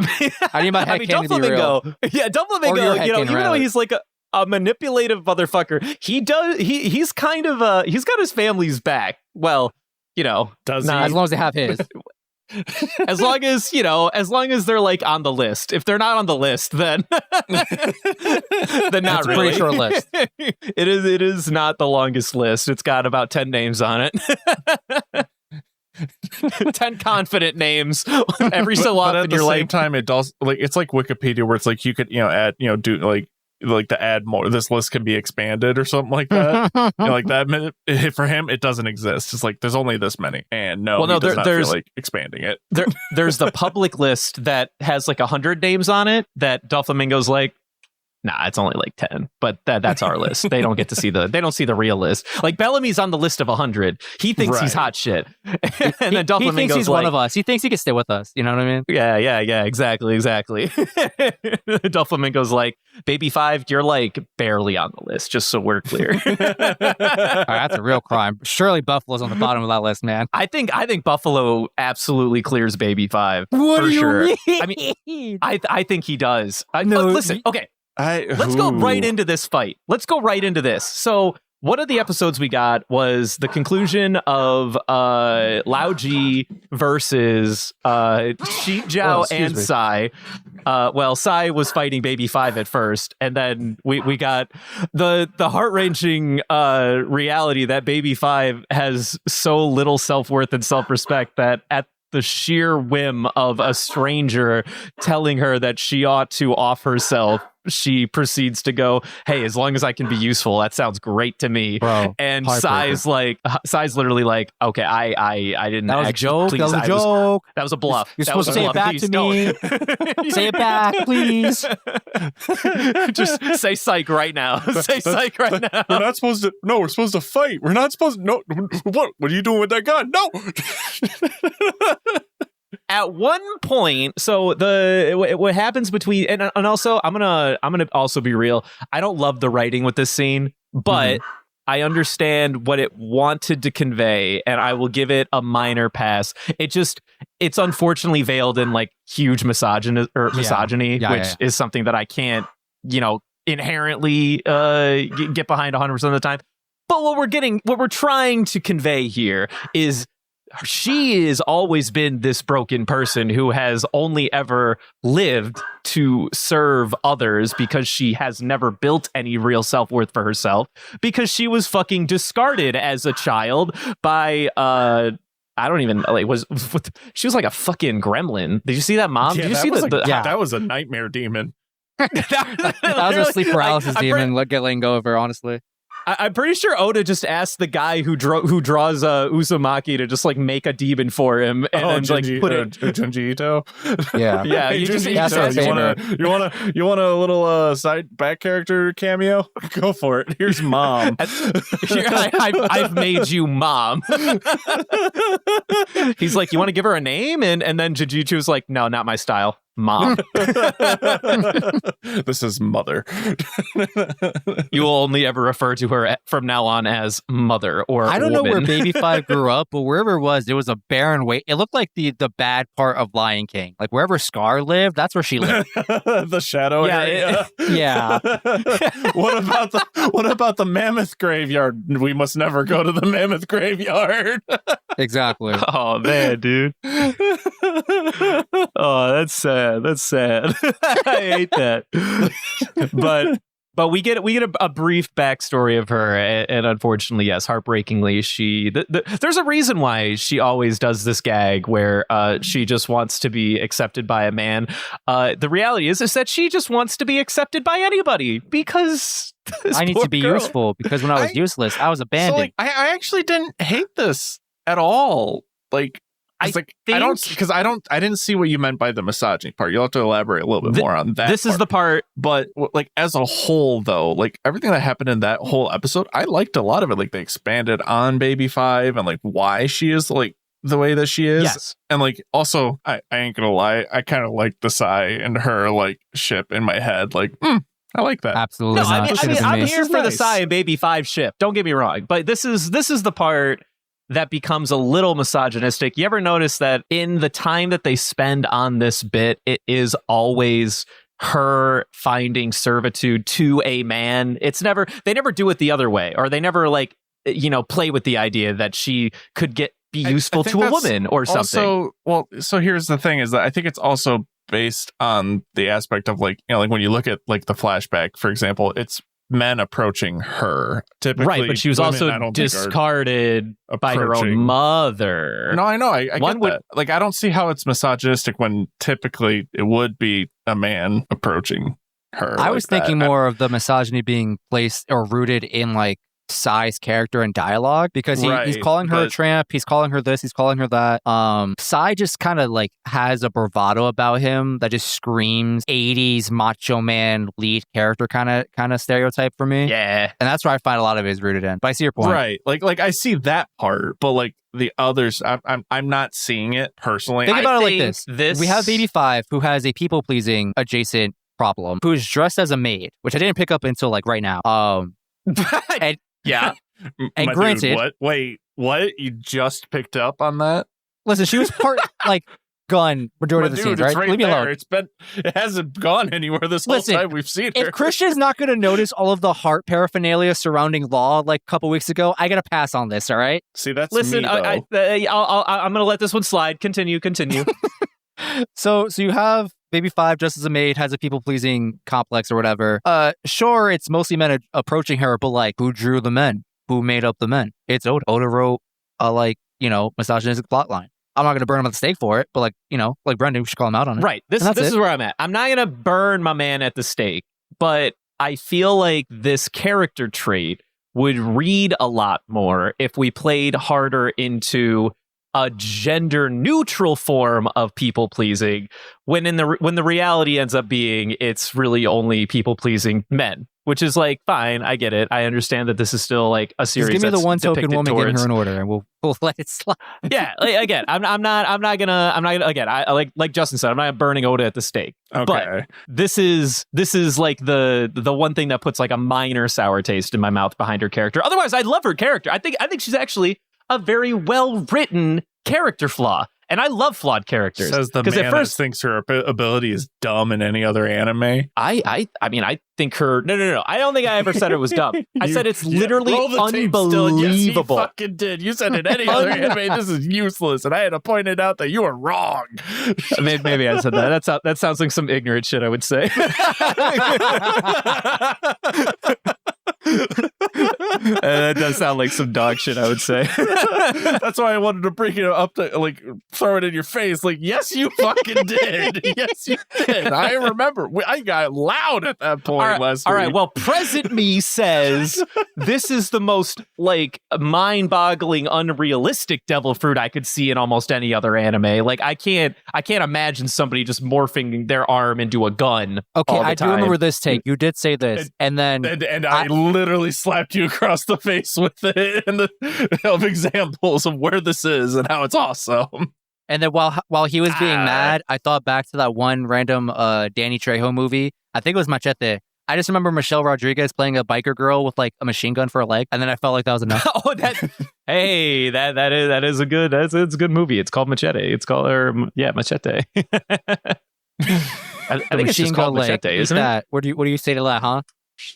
I need my head to be real. Yeah, Doflamingo, even though he's like a manipulative motherfucker, he's kind of he's got his family's back. Well, does he? As long as they have his. as long as they're like on the list. If they're not on the list, then not it's really. Pretty short list. It is not the longest list. It's got about 10 names on it. 10 confident names. Every so often, at the same time, it does like it's like Wikipedia, where it's like you could add do like to add more. This list can be expanded or something like that. Like that. For him, it doesn't exist. It's like there's only this many, and he does not feel like expanding it. There's the public list that has like 100 names on it. That Doflamingo's like, nah, it's only like 10, but that's our list. They don't get to see they don't see the real list. Like Bellamy's on the list of 100. He thinks he's hot shit. And then Doflamingo's he thinks he's like, one of us. He thinks he can stay with us. You know what I mean? Yeah, exactly. Doflamingo's like, Baby 5, you're like barely on the list, just so we're clear. All right, that's a real crime. Surely Buffalo's on the bottom of that list, man. I think Buffalo absolutely clears Baby 5. What for do you sure. mean? I mean, I think he does. No, listen, okay. Let's go right into this fight. Let's go right into this. So one of the episodes we got was the conclusion of Lao G versus Shi Jiao and Sai. Sai was fighting Baby 5 at first, and then we got the heart-wrenching reality that Baby 5 has so little self-worth and self-respect that at the sheer whim of a stranger telling her that she ought to off herself, she proceeds to go, hey, as long as I can be useful, that sounds great to me. Bro, and Sai's literally like, okay, I didn't. That was actually, a joke. That was a joke. That was a bluff. You're supposed to say it back to me. Say it back, please. Just say psych right now. Say psych right now. We're not supposed to. No, we're supposed to fight. We're not supposed to. No, what are you doing with that gun? No. At one point, so what happens between and also I'm gonna also be real. I don't love the writing with this scene, but I understand what it wanted to convey, and I will give it a minor pass. It's unfortunately veiled in like huge misogyny, which is something that I can't inherently get behind 100% of the time. But what we're trying to convey here is, she has always been this broken person who has only ever lived to serve others because she has never built any real self-worth for herself, because she was fucking discarded as a child by I don't even like she was like a fucking gremlin. Did you see that, Mom? Did you see that was a nightmare demon. that was a sleep paralysis demon. Let go over, honestly. I'm pretty sure Oda just asked the guy who draws Uzumaki to just like make a demon for him and then like put it. Junji Ito. Yeah. Yeah, Hey, you just Junji asked Ito, you want a little side back character cameo? Go for it. Here's mom. I've made you mom. He's like, you want to give her a name? And then Jujutsu's like, no, not my style. Mom. This is mother. You will only ever refer to her from now on as mother or I don't know where woman. Baby Five grew up, but wherever it was a barren waste. It looked like the bad part of Lion King. Like wherever Scar lived, that's where she lived. The shadow area. Yeah. What about the mammoth graveyard? We must never go to the mammoth graveyard. Exactly. Oh man, dude. Oh, that's sad. That's sad. I hate that. But we get a brief backstory of her, and unfortunately, yes, heartbreakingly, there's a reason why she always does this gag where she just wants to be accepted by a man. The reality is that she just wants to be accepted by anybody because I need to be useful because when I was useless, I was abandoned. So, like, I actually didn't hate this at all. Like, I didn't see what you meant by the misogyny part. You'll have to elaborate a little bit more on that. This is the part, but like as a whole, though, like everything that happened in that whole episode, I liked a lot of it. Like they expanded on Baby Five and like why she is like the way that she is. Yes. And like also, I ain't gonna lie, I kind of like the Sai and her like ship in my head. Like, I like that. Absolutely. No, not. I'm here for the nice. Sai and Baby Five ship. Don't get me wrong, but this is the part that becomes a little misogynistic. You ever notice that in the time that they spend on this bit, it is always her finding servitude to a man? They never do it the other way, or they never like, play with the idea that she could be useful to a woman or something. So here's the thing is that I think it's also based on the aspect of like, like when you look at like the flashback, for example, it's men approaching her typically, right? But she was also discarded by her own mother. No, I know. I get that. Like, I don't see how it's misogynistic when typically it would be a man approaching her. I was thinking more of the misogyny being placed or rooted in like Sai's character and dialogue because he's calling her a tramp, he's calling her this, he's calling her that. Sai just kind of like has a bravado about him that just screams 80s macho man lead character kind of stereotype for me. Yeah, and that's where I find a lot of it is rooted in. But I see your point, right? Like I see that part, but like the others, I'm not seeing it personally. Think about it like this: we have Baby Five who has a people pleasing adjacent problem, who is dressed as a maid, which I didn't pick up until like right now. And yeah. And granted, dude, what? You just picked up on that? Listen, she was part like gun majority of the scenes, right? Leave me alone. It hasn't gone anywhere this whole time we've seen her. If Christian's not going to notice all of the heart paraphernalia surrounding Law like a couple weeks ago, I got to pass on this, all right? See, that's listen. Me, I'm going to let this one slide. Continue. So you have Baby Five just as a maid, has a people-pleasing complex or whatever. Sure, it's mostly men approaching her, but like, who drew the men? Who made up the men? It's Oda. Oda wrote a misogynistic plotline. I'm not going to burn him at the stake for it, but like Brendan, we should call him out on it. Right. This is where I'm at. I'm not going to burn my man at the stake, but I feel like this character trait would read a lot more if we played harder into a gender neutral form of people pleasing, when the reality ends up being it's really only people pleasing men, which is like fine. I get it. I understand that this is still like a series. Just give me the one token woman towards... getting her in order, and we'll let it slide. Yeah. Again, I'm not gonna. Again, I like Justin said, I'm not burning Oda at the stake. Okay. But this is like the one thing that puts like a minor sour taste in my mouth behind her character. Otherwise, I love her character. I think she's actually a very well written character flaw, and I love flawed characters. Says the man that thinks her ability is dumb in any other anime. I mean, I think her. No. I don't think I ever said it was dumb. I said it's literally unbelievable. Yes, you fucking did. You said in any other anime, this is useless, and I had to point it out that you were wrong. Maybe I said that. That sounds like some ignorant shit I would say. That does sound like some dog shit, I would say. That's why I wanted to bring it up to like throw it in your face. Like, yes, you fucking did. Yes, you did. I remember. I got loud at that point last week. All right. Well, present me says this is the most like mind-boggling, unrealistic devil fruit I could see in almost any other anime. Like, I can't imagine somebody just morphing their arm into a gun. Okay, all the I do time. remember this take. You did say this, and then And I literally slapped you across the face with it and of examples of where this is and how it's awesome. And then while he was being mad, I thought back to that one random Danny Trejo movie. I think it was Machete. I just remember Michelle Rodriguez playing a biker girl with like a machine gun for a leg, and then I felt like that was enough. Oh, that is a good it's a good movie. It's called Machete. It's called Machete. I think it's just called Machete, isn't it? What do you say to that, huh?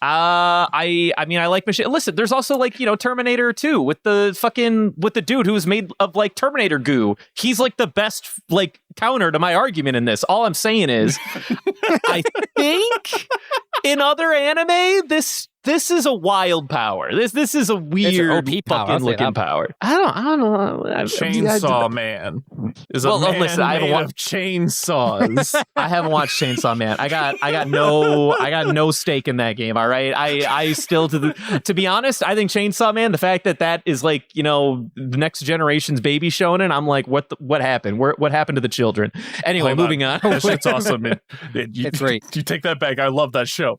I mean, I like Machete. Listen, there's also like, Terminator 2 with the dude who's made of like Terminator goo. He's like the best like counter to my argument in this. All I'm saying is, I think in other anime, this is a wild power. This is a weird OP power. fucking looking power. I don't know. Chainsaw Man is a man listen, I haven't made of chainsaws. I haven't watched Chainsaw Man. I got no stake in that game. All right, I still to be honest, I think Chainsaw Man. The fact that is like the next generation's baby shonen. I'm like, what happened? What happened to the children? Anyway, moving on. That shit's awesome. It's great. You take that back. I love that show.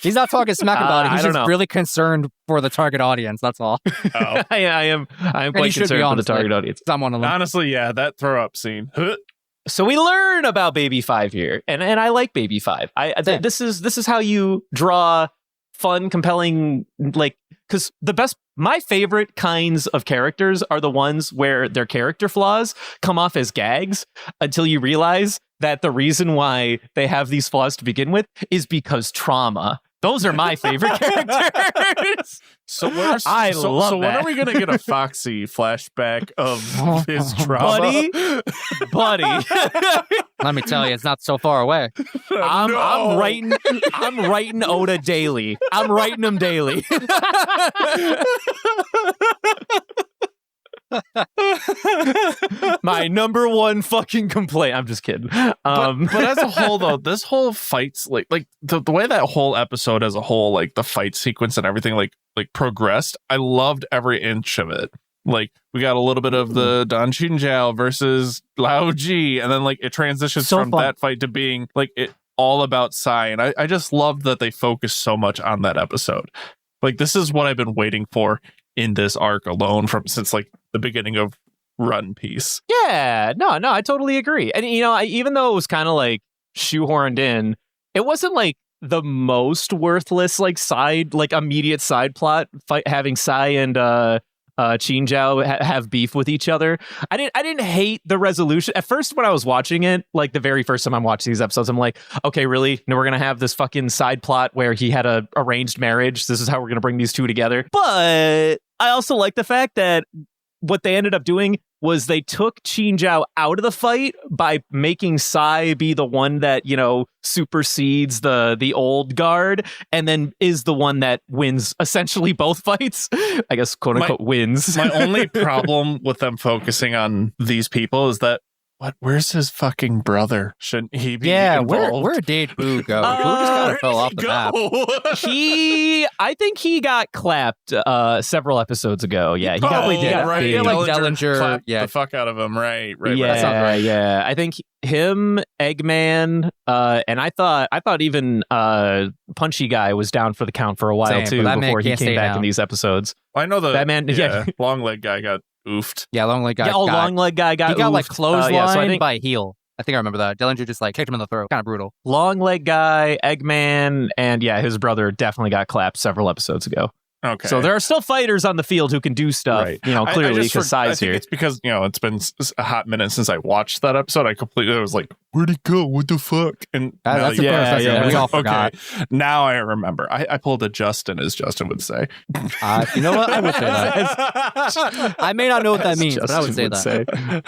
He's not talking smack about it. He's I don't just know. really concerned for the target audience. That's all. Oh. I am quite concerned for the target audience. I'm one of them. Honestly, yeah, that throw up scene. So we learn about Baby 5 here, and I like Baby 5. This is how you draw fun, compelling, like, because my favorite kinds of characters are the ones where their character flaws come off as gags until you realize that the reason why they have these flaws to begin with is because trauma. Those are my favorite characters. So when are we gonna get a Foxy flashback of his trauma, buddy? Let me tell you, it's not so far away. I'm writing Oda daily. I'm writing him daily. My number one fucking complaint. I'm just kidding. But as a whole, though, this whole fight's like the way that whole episode as a whole, like the fight sequence and everything, like progressed. I loved every inch of it. Like we got a little bit of the Dan Chinjiao versus Lao G, and then like it transitions from that fight to being like it all about Sai, and I just loved that they focused so much on that episode. Like this is what I've been waiting for in this arc alone since like the beginning of Run Piece. Yeah, no, I totally agree. And even though it was kind of like shoehorned in, it wasn't like the most worthless like immediate side plot fight having Sai and Chinjiao have beef with each other. I didn't hate the resolution at first when I was watching it. Like the very first time I'm watching these episodes, I'm like, okay, really? No, we're gonna have this fucking side plot where he had a arranged marriage. This is how we're gonna bring these two together. But I also like the fact that what they ended up doing was they took Chinjiao out of the fight by making Sai be the one that, supersedes the old guard and then is the one that wins essentially both fights. I guess, quote unquote, wins. My only problem with them focusing on these people is that where's his fucking brother? Shouldn't he be involved? Where did Boo go? Boo just kind of fell off the map. I think he got clapped several episodes ago. Yeah, he probably did. Right. I feel like Dellinger clapped the fuck out of him. Right. Yeah. I think him, Eggman, and I thought even Punchy Guy was down for the count for a while too before he came back in these episodes. I know that man. Long leg guy got oofed. Yeah, long leg guy. Long leg guy got. He got like oofed. clotheslined by heel. I think I remember that. Dellinger just like kicked him in the throat. Kind of brutal. Long leg guy, Eggman, and his brother definitely got clapped several episodes ago. Okay. So there are still fighters on the field who can do stuff, clearly because Sai's here. It's because, it's been a hot minute since I watched that episode. I completely was like, where'd he go? What the fuck? And that's we all forgot. Okay. Now I remember. I pulled a Justin, as Justin would say. You know what? I would say that. I may not know what that means, but I would say that.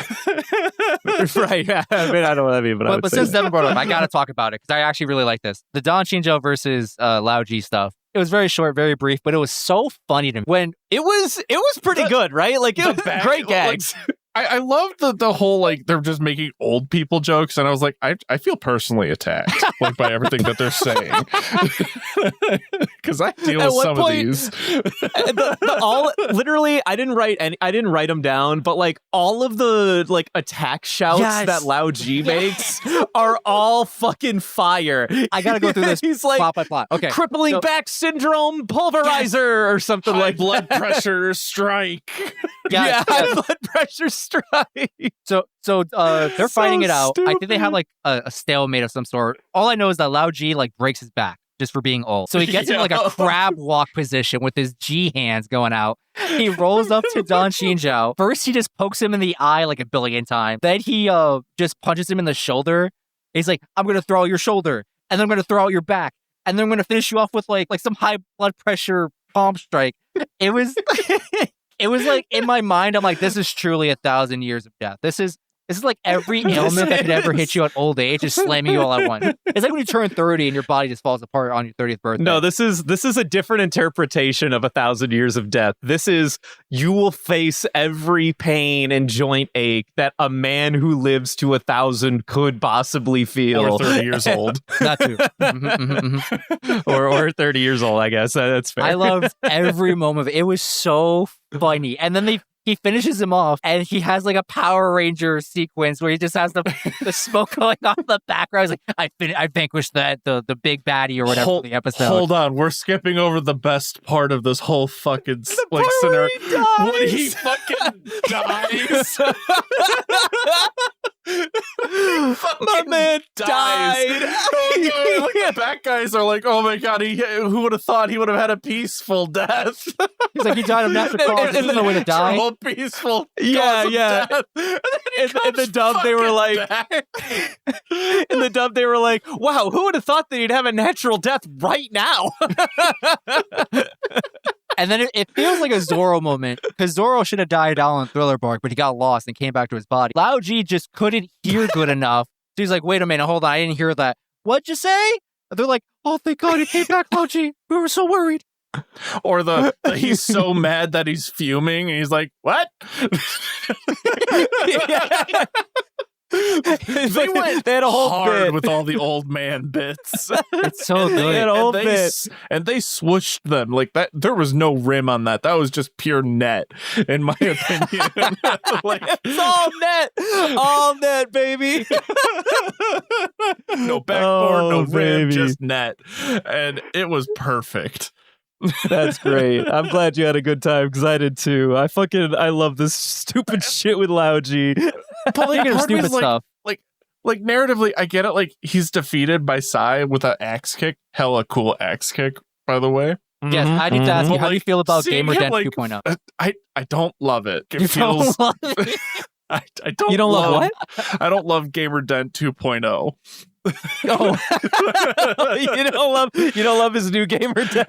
Right. I may not know what that means, but since Devin brought it up, I got to talk about it because I actually really like this. The Dan Chinjiao versus Lao G stuff. It was very short, very brief, but it was so funny to me. When it was pretty good, right? Like it was great gags. I love the whole like they're just making old people jokes, and I was like, I feel personally attacked like by everything that they're saying because I deal with some of these. Literally, I didn't write them down, but like all of the like attack shouts that Lao G makes are all fucking fire. I gotta go through this. He's like plot by plot. Okay, crippling back syndrome pulverizer or something like blood pressure strike. High blood pressure strike. So they're fighting it out. Stupid. I think they have like a stalemate of some sort. All I know is that Lao G like breaks his back just for being old. So he gets into like a crab walk position with his G hands going out. He rolls up to Don Xinjiao. First, he just pokes him in the eye like a billion times. Then he just punches him in the shoulder. He's like, I'm going to throw out your shoulder. And then I'm going to throw out your back. And then I'm going to finish you off with like some high blood pressure palm strike. It was... It was like in my mind, I'm like, this is truly 1,000 years of death. This is like every ailment that could ever hit you at old age is slamming you all at once. It's like when you turn 30 and your body just falls apart on your 30th birthday. No, this is a different interpretation of 1,000 years of death. This is you will face every pain and joint ache that a man who lives to 1,000 could possibly feel. Or 30 years old. That too. or 30 years old, I guess. That's fair. I loved every moment of it. It was so funny. And then he finishes him off, and he has like a Power Ranger sequence where he just has the smoke going off the background. He's like, I vanquished the big baddie or whatever for the episode. Hold on, we're skipping over the best part of this whole fucking like scenario. When he fucking dies. My man died. The bad guys are like, oh my god, who would have thought he would have had a peaceful death? He's like, he died of natural causes. There's no way to die. Peaceful. Yeah. In the dub, they were like, in the dub, they were like, wow, who would have thought that he'd have a natural death right now? And then it feels like a Zorro moment, because Zorro should have died out on Thriller Bark, but he got lost and came back to his body. Lao G just couldn't hear good enough. So he's like, wait a minute, hold on, I didn't hear that. What'd you say? And they're like, oh, thank God he came back, Lao G. We were so worried. Or he's so mad that he's fuming, and he's like, what? They had a whole hard bit with all the old man bits. It's so good. And they swooshed them like that. There was no rim on that. That was just pure net, in my opinion. Like, it's all net, baby. No backboard, no rim, baby. just net, and it was perfect. That's great. I'm glad you had a good time, because I did too. I love this stupid shit with Lao G. But like, Speaking of stupid stuff. Like narratively, I get it. Like, he's defeated by Sai with an axe kick. Hella cool axe kick, by the way. Yes, I need to ask you, how do you feel about seeing Gamer him, Den like, 2.0? I don't love it. It You feels. don't love it? I don't. You don't love what? I don't love Gamer Den 2.0. Oh, you don't love his new Gamer Den?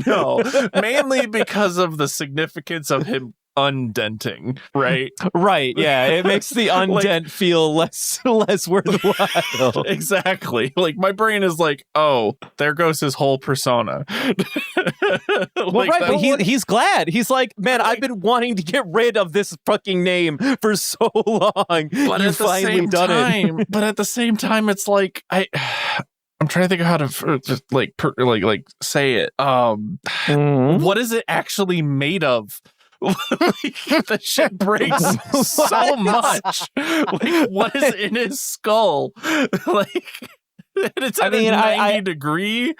No, mainly because of the significance of him undenting, right? Right, yeah. It makes the undent feel less worthwhile. Exactly. Like, my brain is like, oh, there goes his whole persona. Well, right, but he's glad. He's like, man, I've been wanting to get rid of this fucking name for so long. But You've finally done it. But at the same time, it's like, I'm trying to think of how to just like say it. What is it actually made of? That shit breaks so much. Like, what is in his skull? Like, it's at a 90 degree.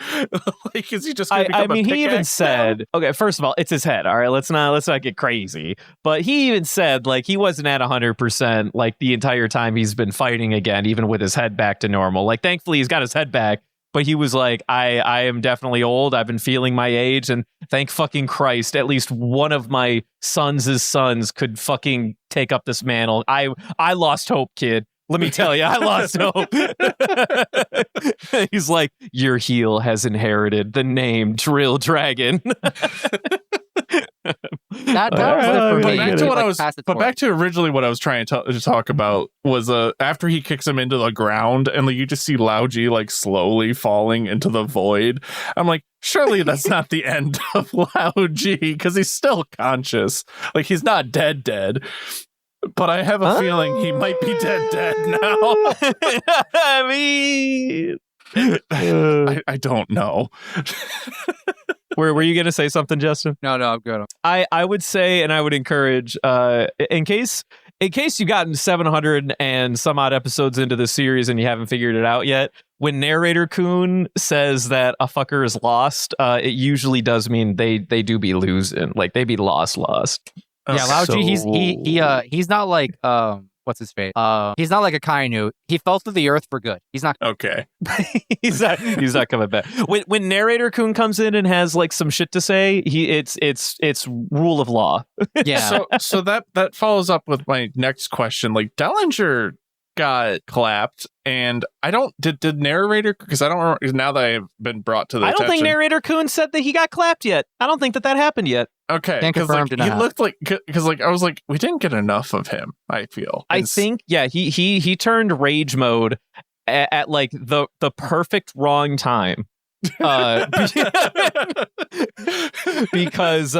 Like, is he just gonna become a pickaxe he even now? said, okay, first of all, it's his head. All right, let's not get crazy. But he even said, like, he wasn't at 100% like the entire time he's been fighting again, even with his head back to normal. Like, thankfully, he's got his head back. But he was like, I am definitely old. I've been feeling my age. And thank fucking Christ, at least one of my sons could fucking take up this mantle. I lost hope, kid. Let me tell you, I lost hope. He's like, your heel has inherited the name Drill Dragon. That was it for But me. back to what I was. pass it But forward. back to originally what I was trying to talk about was after he kicks him into the ground and like you just see Lao G like slowly falling into the void. I'm like, surely that's not the end of Lao G because he's still conscious. Like he's not dead. But I have a feeling he might be dead now. I mean, I don't know. were you going to say something, Justin? No, I'm good. I would say, and I would encourage, in case you've gotten 700 and some odd episodes into the series and you haven't figured it out yet, when narrator Kun says that a fucker is lost, it usually does mean they do be losing, like they be lost. Yeah, Lao G, So- he's not like what's his face? He's not like a Kainu. He fell through the earth for good. He's not. Okay. he's not coming back. When narrator Kun comes in and has like some shit to say, it's rule of law. Yeah. So that follows up with my next question. Like Dellinger got clapped, and I don't did narrator because I don't remember now that I've been brought to the I don't think attention. narrator Kun said that he got clapped yet. I don't think that happened yet. Okay, Can't because confirm, like, deny. he looked like because like I was like we didn't get enough of him. I feel. I think he turned rage mode at like the perfect wrong time. Because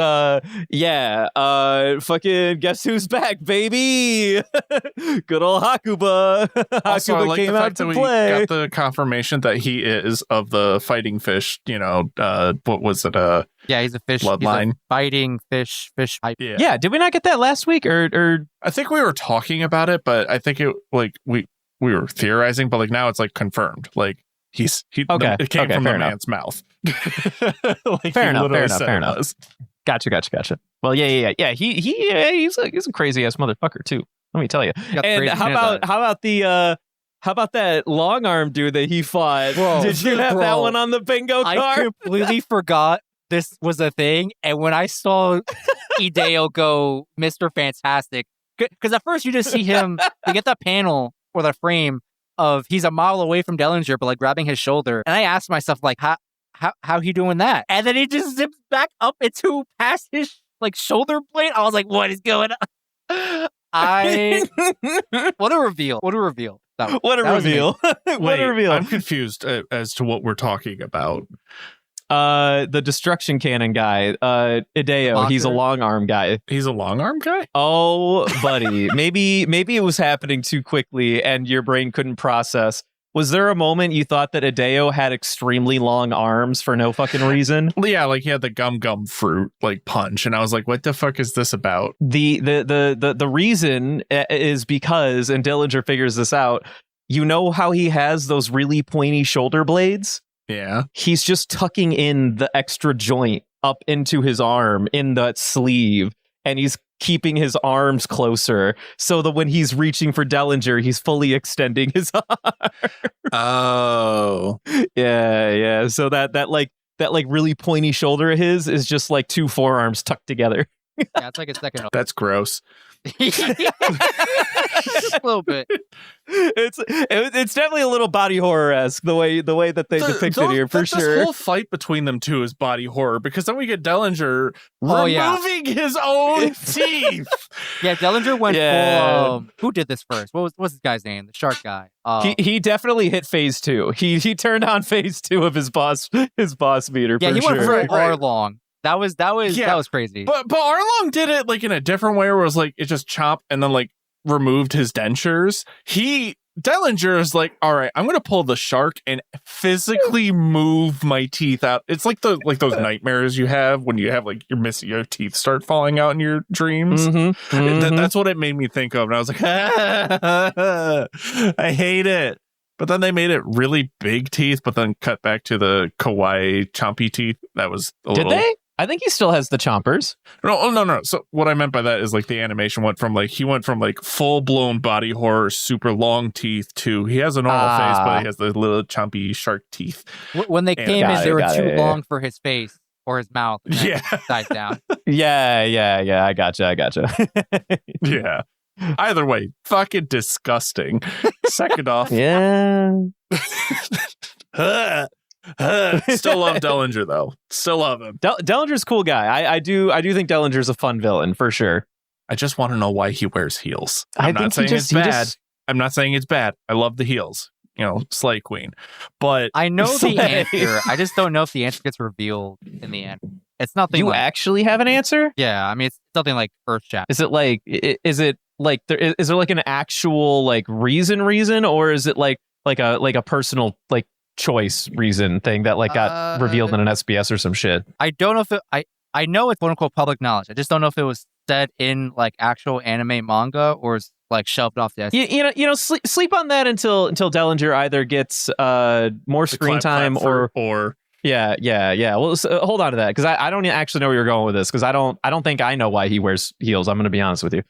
fucking guess who's back, baby? Good old Hakuba. Also, I Hakuba like came the out fact to that we play. got the confirmation that he is of the fighting fish. You know, what was it? Yeah, he's a fish. He's Bloodline. a fighting fish type. Yeah, did we not get that last week or I think we were talking about it, but I think it like we were theorizing, but like now it's like confirmed. Like he Okay, it came okay, from fair the enough. man's mouth. Like, Fair he enough, literally fair said it enough. was. Gotcha. Well, yeah. He's a crazy ass motherfucker too. Let me tell you. Got the And crazy how hands on about how about that long arm dude that he fought? Bro, Did you have that bro, one on the bingo I card? completely forgot this was a thing, and when I saw Hideo go Mr. Fantastic, because at first you just see him, you get the panel or the frame of he's a mile away from Dellinger, but like grabbing his shoulder, and I asked myself like, how he doing that? And then he just zips back up into past his like shoulder blade. I was like, what is going on? What a reveal! What a reveal! That was reveal! What Wait, a reveal! I'm confused as to what we're talking about. The destruction cannon guy, Hideo. He's a Mocker? long arm guy. He's a long arm guy. Oh, buddy, maybe it was happening too quickly and your brain couldn't process. Was there a moment you thought that Hideo had extremely long arms for no fucking reason? Yeah, like he had the gum fruit like punch, and I was like, "What the fuck is this about?" The reason is because, and Dillinger figures this out. You know how he has those really pointy shoulder blades? Yeah. He's just tucking in the extra joint up into his arm in that sleeve, and he's keeping his arms closer so that when he's reaching for Dellinger, he's fully extending his arm. Oh. Yeah. So that really pointy shoulder of his is just like two forearms tucked together. Yeah, it's like a second. That's gross. A little bit. It's definitely a little body horror-esque the way that they depict it here for This sure. whole fight between them two is body horror because then we get Dellinger Oh, yeah. removing his own teeth. Yeah, Dellinger went Yeah. full. Who did this first? What's this guy's name? The shark guy. He definitely hit phase 2. He turned on phase 2 of his boss meter. Yeah, for he went sure. for Right. Arlong. That was Yeah. crazy. But Arlong did it like in a different way where it was like it just chopped and then like removed his dentures. Dellinger is like, all right, I'm gonna pull the shark and physically move my teeth out. It's like those nightmares you have when you have like your teeth start falling out in your dreams. That's what it made me think of, and I was like, I hate it. But then they made it really big teeth, but then cut back to the kawaii chompy teeth. That was a Did little. they? I think he still has the chompers. No. So what I meant by that is like the animation went from like full blown body horror, super long teeth to he has a normal face, but he has the little chompy shark teeth. When they came in, they were got too it. long for his face or his mouth. And then Yeah. it dies down. Yeah. I gotcha. Yeah. Either way, fucking disgusting. Second off, Yeah. Still love Dellinger though. Still love him. Dellinger's a cool guy. I do think Dellinger's a fun villain for sure. I just want to know why he wears heels. I I'm think not saying he it's just- bad. I'm not saying it's bad. I love the heels. You know, Slay Queen. But I know the Slay. answer. I just don't know if the answer gets revealed in the end. It's nothing You like, actually have an answer? yeah, I mean, it's something like Earth Chat. Is it like is there like an actual like reason, or is it like a personal like choice reason thing that like got revealed in an SBS or some shit? I don't know if I know it's quote unquote public knowledge. I just don't know if it was said in like actual anime manga or is like shoved off the SBS. You know, sleep on that until Dellinger either gets more screen time or yeah. Well, hold on to that because I don't actually know where you're going with this because I don't think I know why he wears heels. I'm going to be honest with you.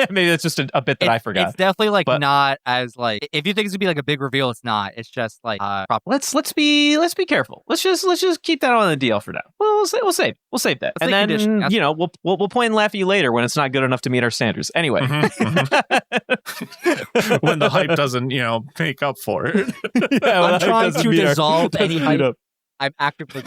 Maybe that's just a bit that I forgot. It's definitely like But- not as like if you think it's gonna be like a big reveal, it's not. It's just like proper. Let's be careful. Let's just keep that on the DL for now. Well, we'll save that, That's and like then condition. you know we'll point and laugh at you later when it's not good enough to meet our standards. Anyway, when the hype doesn't, you know, make up for it. Yeah, I'm trying to dissolve any hype. I'm actively.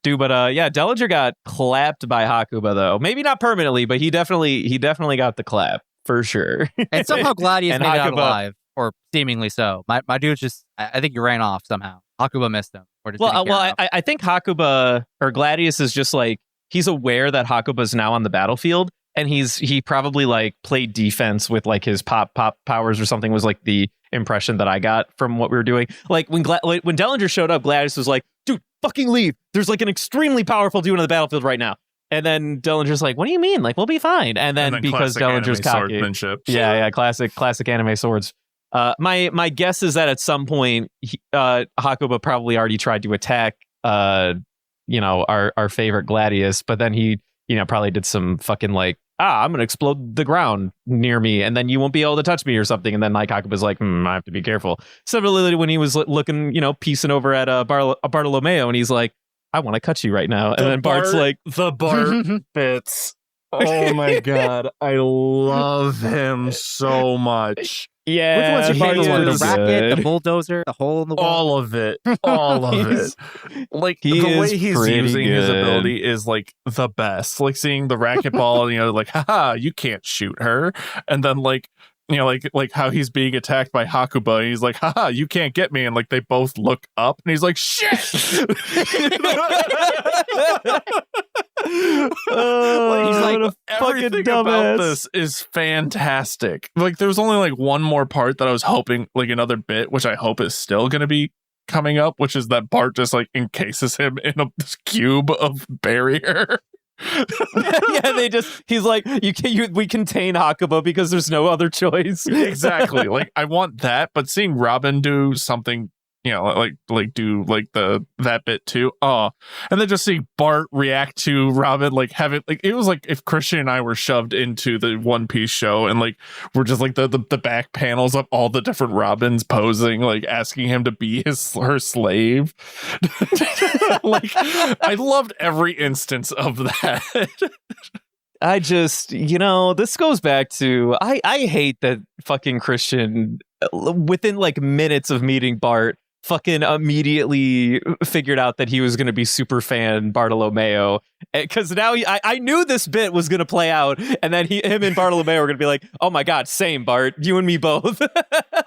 Dude, but yeah, Dellinger got clapped by Hakuba though. Maybe not permanently, but he definitely got the clap for sure. And somehow Gladius And made it out Hakuba- alive, or seemingly so. My dude's just. I think he ran off somehow. Hakuba missed him. Or just didn't care enough. I think Hakuba or Gladius is just like he's aware that Hakuba's now on the battlefield, and he probably like played defense with like his pop powers or something was like the impression that I got from what we were doing. Like when Dellinger showed up, Gladius was like, "Dude, fucking leave! There's like an extremely powerful dude on the battlefield right now." And then Dellinger's like, "What do you mean? Like, we'll be fine." And then because classic Dellinger's anime cocky, swordsmanship. yeah, classic anime swords. My guess is that at some point, Hakuba probably already tried to attack, you know, our favorite Gladius, but then he, you know, probably did some fucking like, I'm gonna explode the ground near me, and then you won't be able to touch me or something. And then like Hakuba's like, I have to be careful. Similarly, when he was looking, you know, piecing over at Bartolomeo, and he's like, I want to cut you right now, and then Bart's like, the Bart bits. Oh my god, I love him so much. yeah, Which one's your favorite Bart's one? The pretty racket, good. the bulldozer, the hole in the wall. All of it. All of it. Like He the is way he's pretty using his good. ability is like the best. Like seeing the racquetball, you know, like, haha, you can't shoot her. And then like, you know, like how he's being attacked by Hakuba, and he's like, haha, you can't get me. And like they both look up and he's like, shit. He's like, Like, everything about this is fantastic. Like there's only like one more part that I was hoping, like another bit, which I hope is still going to be coming up, which is that Bart just like encases him in a cube of barrier. Yeah, he's like, we contain Hakuba because there's no other choice. Exactly. Like I want that, but seeing Robin do something, you know, like do like that bit too. Oh, and then just seeing Bart react to Robin, like have it like it was like if Christian and I were shoved into the One Piece show and like we're just like the back panels of all the different Robins posing, like asking him to be her slave. Like I loved every instance of that. I just, you know, this goes back to I hate that fucking Christian within like minutes of meeting Bart fucking immediately figured out that he was going to be super fan Bartolomeo, because now I knew this bit was going to play out, and then him and Bartolomeo were going to be like, oh my god, same Bart, you and me both.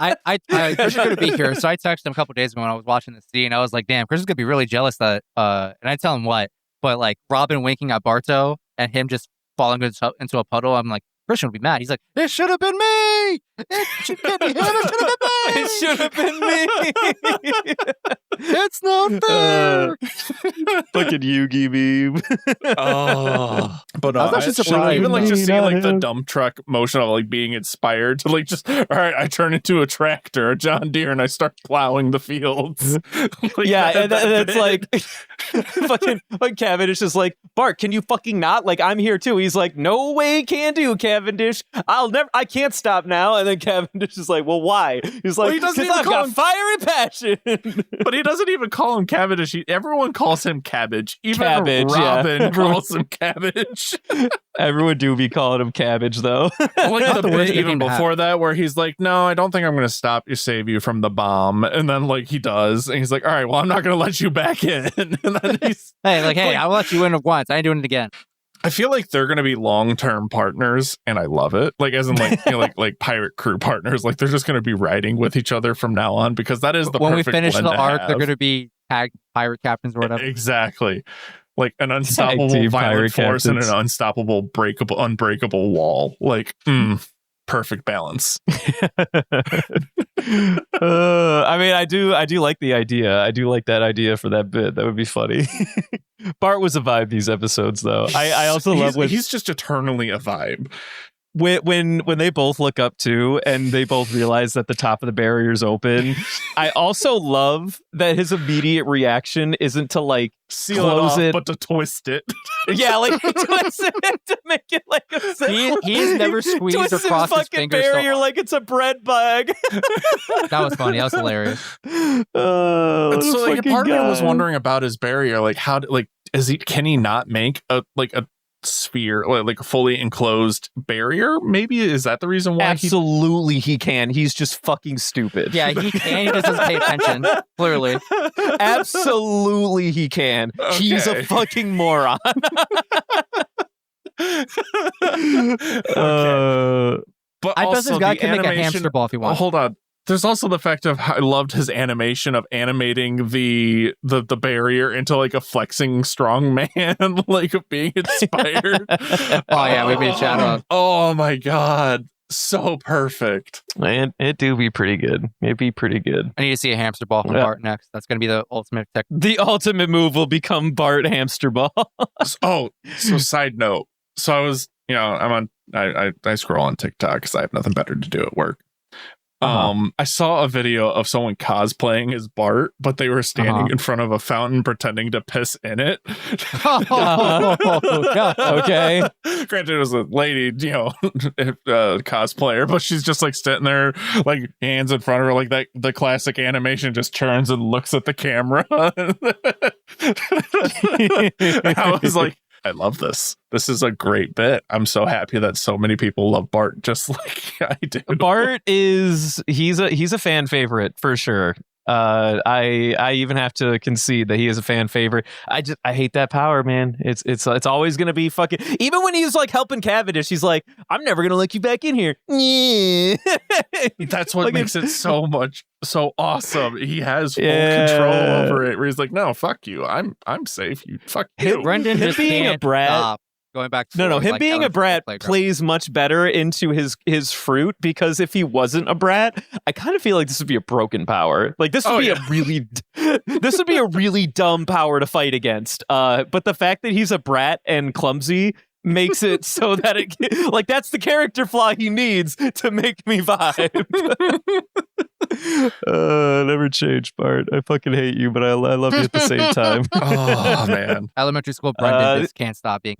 Christian's gonna be here, so I texted him a couple days ago when I was watching the scene. I was like, "Damn, Christian's gonna be really jealous that." And I tell him what, but like Robin winking at Barto and him just falling into a puddle. I'm like, Christian would be mad. He's like, "It should have been me. It should be him. It should have been me. It should have been me. It's not fair." Fucking Yugi meme. Oh, but I was actually surprised. even like just Me, seeing not like the him. dump truck motion of like being inspired to like just all right, I turn into a tractor, a John Deere, and I start plowing the fields. Like, Yeah, and that it's bit. like fucking like Cavendish is just like, Bart, can you fucking not? Like, I'm here too. He's like, no way can do, Cavendish. I can't stop now. And then Cavendish is like, well, why? He's like, Well, he doesn't because even I've call got him- fire and passion. But he doesn't even call him Cavendish. Everyone calls him him Cabbage. Even Cabbage, Robin calls him Cabbage. Everyone do be calling him Cabbage, though. Like the bit even nickname to before that where he's like, no, I don't think I'm going to stop you, save you from the bomb. And then like he does. And he's like, all right, well, I'm not going to let you back in. And then he's hey, I'll let you in once. I ain't doing it again. I feel like they're going to be long-term partners, and I love it. Like, as in, like, you know, like pirate crew partners. Like, they're just going to be riding with each other from now on because that is the when we perfect finish blend the to arc, have. they're going to be tag pirate captains or whatever. Exactly, like an unstoppable team violent pirate force and captains. an unstoppable, unbreakable wall. Like, perfect balance. I mean, I do like the idea. I do like that idea for that bit. That would be funny. Bart was a vibe these episodes, though. I also love when he's just eternally a vibe. when they both look up too, and they both realize that the top of the barrier's open. I also love that his immediate reaction isn't to like Seal close it it, off, but to twist it. yeah, like twist it to make it like a He's never squeezed or twist crossed his fucking fingers so barrier hard. like it's a bread bag. That was funny. That was hilarious. And so like part of me was guy. wondering about his barrier, like how like can he not make a sphere, like a fully enclosed barrier? Maybe is that the reason why Absolutely, he can. He's just fucking stupid. Yeah, he can. He just doesn't pay attention. Clearly. Absolutely, he can. He's a Okay. fucking moron. But I bet also this guy the can make a animation- hamster ball if he Well, wants. hold on. There's also the fact of how I loved his animation of animating the barrier into like a flexing strong man, like of being inspired. Oh, yeah, we made a shout out. Oh my god. So perfect. Man, it do be pretty good. It'd be pretty good. I need to see a hamster ball from Yeah. Bart next. That's going to be the ultimate tech. The ultimate move will become Bart Hamster Ball. So side note. So I was, you know, I scroll on TikTok because I have nothing better to do at work. I saw a video of someone cosplaying as Bart, but they were standing in front of a fountain pretending to piss in it. Oh, God. Okay. Granted, it was a lady, you know, cosplayer, but she's just like sitting there, like hands in front of her, like that. The classic animation just turns and looks at the camera. I was like, I love this. This is a great bit. I'm so happy that so many people love Bart just like I do. Bart he's a fan favorite for sure. I even have to concede that he is a fan favorite. I hate that power, man. It's always gonna be fucking. Even when he's like helping Cavendish, he's like, I'm never gonna let you back in here. That's what Like, makes it so awesome. He has full control over it. Where he's like, no, fuck you. I'm safe. You fuck you. Brendan Him just being a can't brat- stop going back. No, forth, him like being Ellen a from brat the playground. plays much better into his fruit, because if he wasn't a brat, I kind of feel like this would be a broken power. Like this would be this would be a really dumb power to fight against. But the fact that he's a brat and clumsy makes it so that it like that's the character flaw he needs to make me vibe. Never change, Bart. I fucking hate you, but I love you at the same time. Oh man. Elementary school Brendan just can't stop being.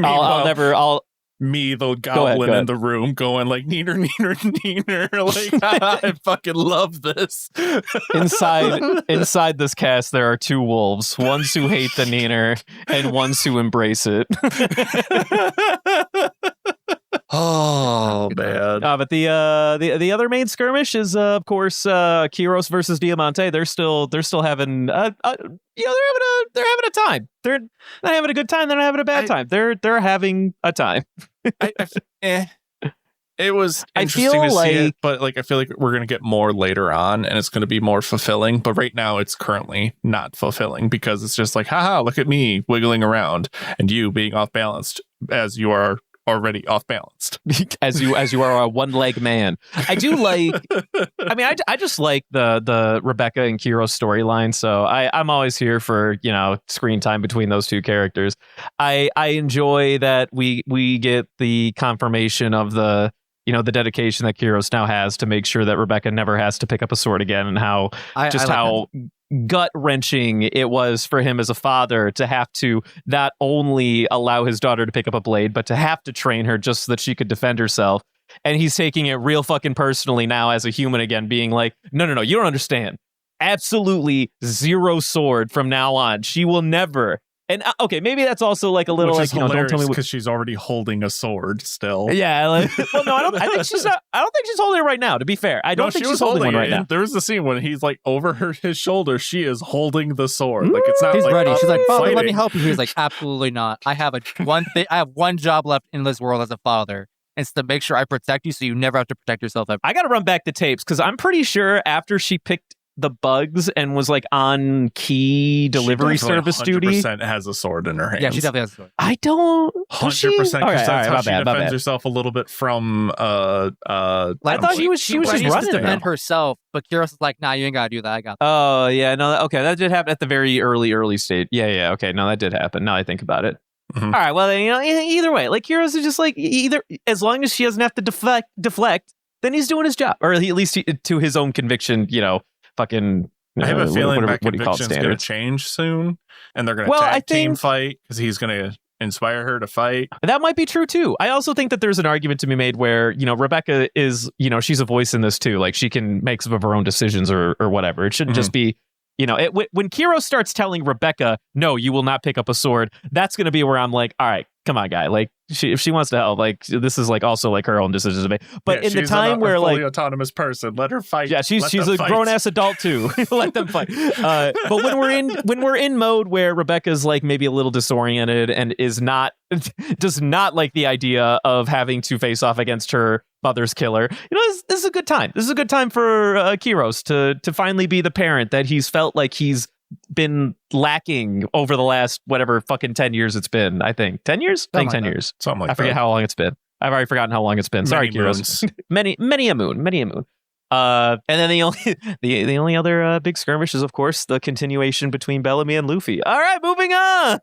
I'll Me, the goblin go in the room, going like neener, neener, neener. Like I fucking love this. Inside this cast, there are two wolves: ones who hate the neener and ones who embrace it. Oh man. But the other main skirmish is of course Kiros versus Diamante. They're still having they're having a time. They're not having a good time. They're not having a bad time. They're having a time. It was I interesting feel to see it, like- but like I feel like we're gonna get more later on, and it's gonna be more fulfilling. But right now, it's currently not fulfilling because it's just like, haha, look at me wiggling around, and you being off balanced as you are already off balanced. as you are a one leg man. I do like. I mean, I just like the Rebecca and Kiros storyline. So I'm always here for screen time between those two characters. I enjoy that we get the confirmation of the dedication that Kiros now has to make sure that Rebecca never has to pick up a sword again, and how gut-wrenching it was for him as a father to have to not only allow his daughter to pick up a blade, but to have to train her just so that she could defend herself. And he's taking it real fucking personally now as a human again, being like, no, you don't understand. absolutely zero sword from now on. She will never. And okay, maybe that's also like a little Which like, is you know, don't tell me because she's already holding a sword still. Yeah, like, well, no, I don't think she's holding it right now. To be fair, I don't think she's holding one right now. There was the scene when he's like over his shoulder. She is holding the sword. Like it's not. He's like, ready. She's like, Father, let me fighting. help you. He's like, absolutely not. I have one job left in this world as a father. It's to make sure I protect you so you never have to protect yourself ever. I got to run back the tapes because I'm pretty sure after she picked the bugs and was like on key delivery service duty, 100% has a sword in her hands. Yeah, she definitely has a sword. I don't. 100%. Because that's how my she bad, defends herself a little bit from. I thought she was just running to it. defend herself, but Kyros is like, nah, you ain't gotta do that. I got that. Oh yeah, no, okay, that did happen at the very early stage. Yeah, okay, no, that did happen. Now I think about it. Mhm. All right, well, you know, either way, like Heroes is just like either as long as she doesn't have to deflect, then he's doing his job, or at least to his own conviction. You know, fucking. I have a feeling that what do you call it, conviction's going to standards. change soon, and they're going to Well, I team think- fight because he's going to inspire her to fight. That might be true too. I also think that there's an argument to be made where, you know, Rebecca is, you know, she's a voice in this too. Like she can make some of her own decisions or whatever. It shouldn't just be, you know, when Kiro starts telling Rebecca, no, you will not pick up a sword. That's going to be where I'm like, all right, come on, guy. Like if she wants to help, like this is like also like her own decisions to make. But Yeah, in the she's time where fully like autonomous person, let her fight. yeah, she's a grown ass adult too. Let them fight. But when we're in mode where Rebecca's like maybe a little disoriented and does not like the idea of having to face off against her mother's killer, you know, this is a good time. This is a good time for Kyros to finally be the parent that he's felt like he's been lacking over the last whatever fucking 10 years it's been. I think 10 years. I think 10 years. Something like that. I forget how long it's been. I've already forgotten how long it's been. Sorry, Many Kyros. moons. many a moon. And then the only other big skirmish is, of course, the continuation between Bellamy and Luffy. All right, moving on.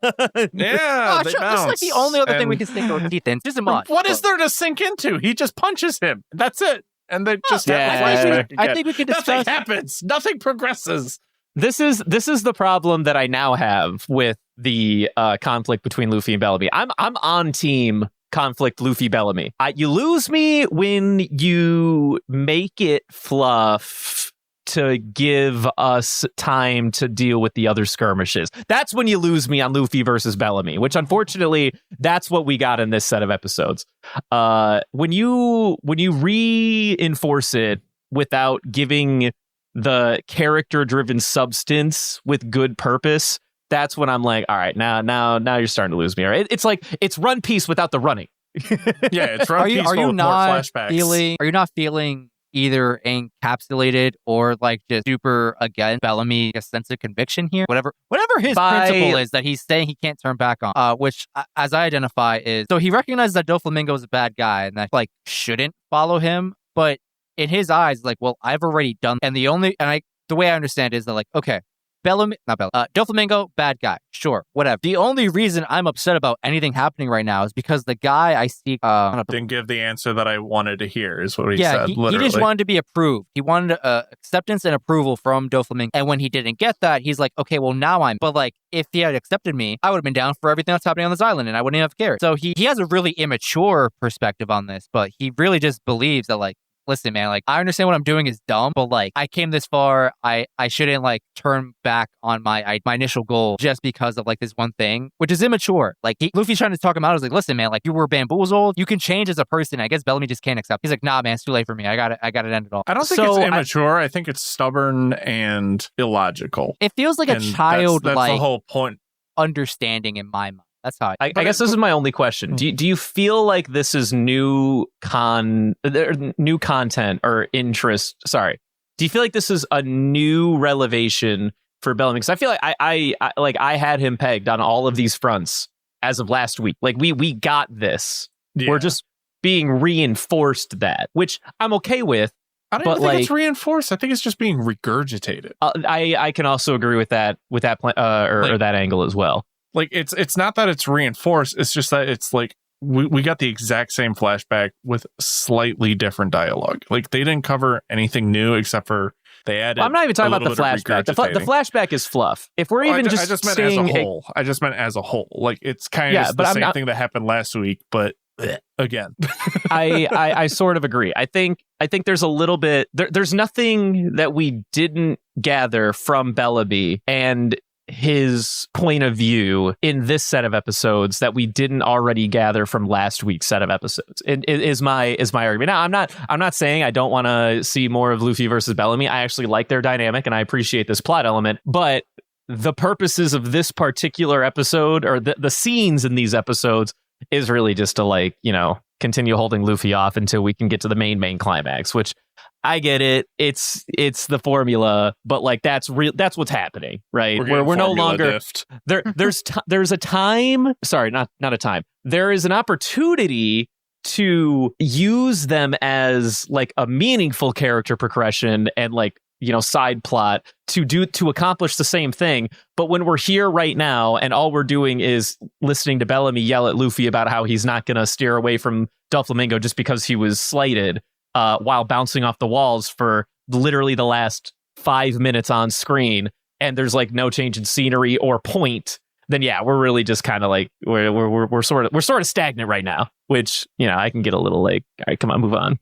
Yeah, they Sure, that's like the bounce. only other thing we And can sink our teeth in. Just a mod. What is there to sink into? He just punches him. That's it. And they just yeah. I think we can nothing discuss. happens. Nothing progresses. This is the problem that I now have with the conflict between Luffy and Bellamy. I'm on team conflict Luffy Bellamy. You lose me when you make it fluff to give us time to deal with the other skirmishes. That's when you lose me on Luffy versus Bellamy, which unfortunately that's what we got in this set of episodes. When you reinforce it without giving the character-driven substance with good purpose, that's when I'm like, all right, now you're starting to lose me. All right, it's like it's Run Piece without the running. Yeah, it's Run Are Piece you with more not flashbacks. feeling? Are you not feeling either encapsulated or like just super against Bellamy a sense of conviction here? Whatever his principle is that he's saying he can't turn back on. Which, as I identify, is so he recognizes that Doflamingo is a bad guy and that like shouldn't follow him, but in his eyes, like, well, I've already done, and the way I understand it is that like, okay, Doflamingo, bad guy, sure, whatever. The only reason I'm upset about anything happening right now is because the guy I seek Didn't give the answer that I wanted to hear, is what he yeah, said. he Literally. just wanted to be approved. He wanted acceptance and approval from Doflamingo. And when he didn't get that, he's like, okay, well, now but like, if he had accepted me, I would have been down for everything that's happening on this island and I wouldn't have cared. So he has a really immature perspective on this, but he really just believes that like, listen, man, like, I understand what I'm doing is dumb, but like, I came this far. I shouldn't like turn back on my initial goal just because of like this one thing, which is immature. Like, Luffy's trying to talk him out. He's like, listen, man, like, you were bamboozled. You can change as a person. I guess Bellamy just can't accept. He's like, nah, man, it's too late for me. I got to end it all. I don't think So it's immature. I think it's stubborn and illogical. It feels like a And child, that's like, the whole point. understanding in my mind. That's how I guess this is my only question. Do you feel like this is new content or interest? Sorry. Do you feel like this is a new revelation for Bellamy? Because I feel like I had him pegged on all of these fronts as of last week. Like we got this. Yeah. We're just being reinforced that, which I'm okay with. I don't but, even think it's like- reinforced. I think it's just being regurgitated. I can also agree with that or that angle as well. Like it's not that it's reinforced. It's just that it's like we got the exact same flashback with slightly different dialogue. Like they didn't cover anything new except for they added. I'm not even talking a about the little bit of flashback. The regurgitating. flashback is fluff. If we're Oh, even I just just meant saying, as a whole. I just meant as a whole. Like it's kind of Yeah, just but the I'm same not- thing that happened last week, but again. I sort of agree. I think there's a little bit there's nothing that we didn't gather from Bellamy and his point of view in this set of episodes that we didn't already gather from last week's set of episodes? Is my argument. Now, I'm not saying I don't want to see more of Luffy versus Bellamy. I actually like their dynamic and I appreciate this plot element, but the purposes of this particular episode, or the scenes in these episodes, is really just to, like, you know, continue holding Luffy off until we can get to the main climax, which I get it. It's the formula, but like that's real. That's what's happening, right? We're no longer there's a time. Sorry, not a time. There is an opportunity to use them as like a meaningful character progression and, like, you know, side plot to accomplish the same thing. But when we're here right now and all we're doing is listening to Bellamy yell at Luffy about how he's not going to steer away from Doflamingo just because he was slighted, while bouncing off the walls for literally the last 5 minutes on screen, and there's like no change in scenery or point, then yeah, we're really just kind of like we're sort of stagnant right now, which, you know, I can get a little like, all right, come on, move on.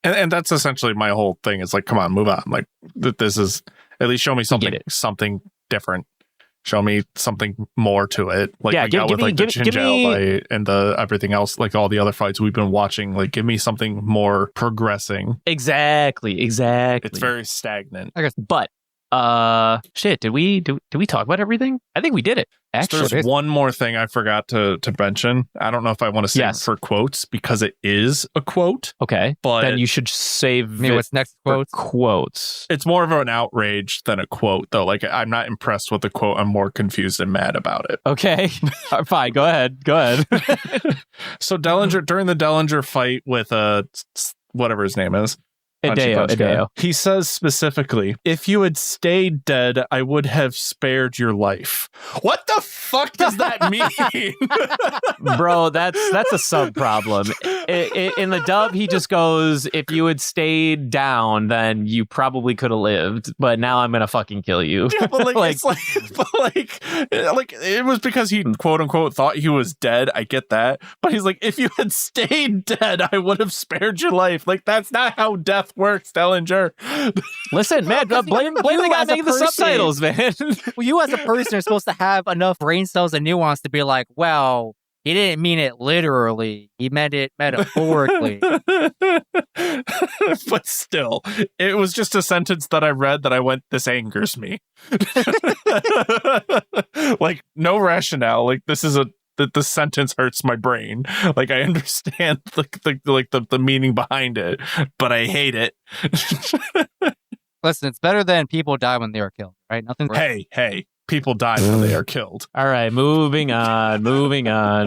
And that's essentially my whole thing. Is like, come on, move on. Like, this is, at least show me something different. Show me something more to it. Like, yeah, the Chinchao fight and the everything else, like all the other fights we've been watching. Like, give me something more progressing. Exactly. It's very stagnant. I guess, but shit, did we talk about everything? I think we did it. Actually, there's one more thing I forgot to mention. I don't know if I want to save it for quotes, because it is a quote. Okay, but then you should save me what's next quotes. Quotes. It's more of an outrage than a quote, though. Like, I'm not impressed with the quote. I'm more confused and mad about it. Okay, fine. Go ahead. So during the Dellinger fight with whatever his name is, Hideo. He says specifically, "If you had stayed dead, I would have spared your life." What the fuck does that mean? Bro, that's a sub problem. In the dub, he just goes, "If you had stayed down, then you probably could have lived. But now I'm gonna fucking kill you." Yeah, but like it was because he quote unquote thought he was dead. I get that, but he's like, "If you had stayed dead, I would have spared your life." Like, that's not how death works, Dellinger. Listen, man, blame the guy making the subtitles, man. Well, you as a person are supposed to have enough brain cells and nuance to be like, well, he didn't mean it literally. He meant it metaphorically. But still, it was just a sentence that I read that I went, this angers me. Like, no rationale. Like, this is the sentence hurts my brain. Like, I understand the meaning behind it, but I hate it. Listen, it's better than people die when they are killed, right? Nothing. Hey, people die when they are killed. All right, moving on.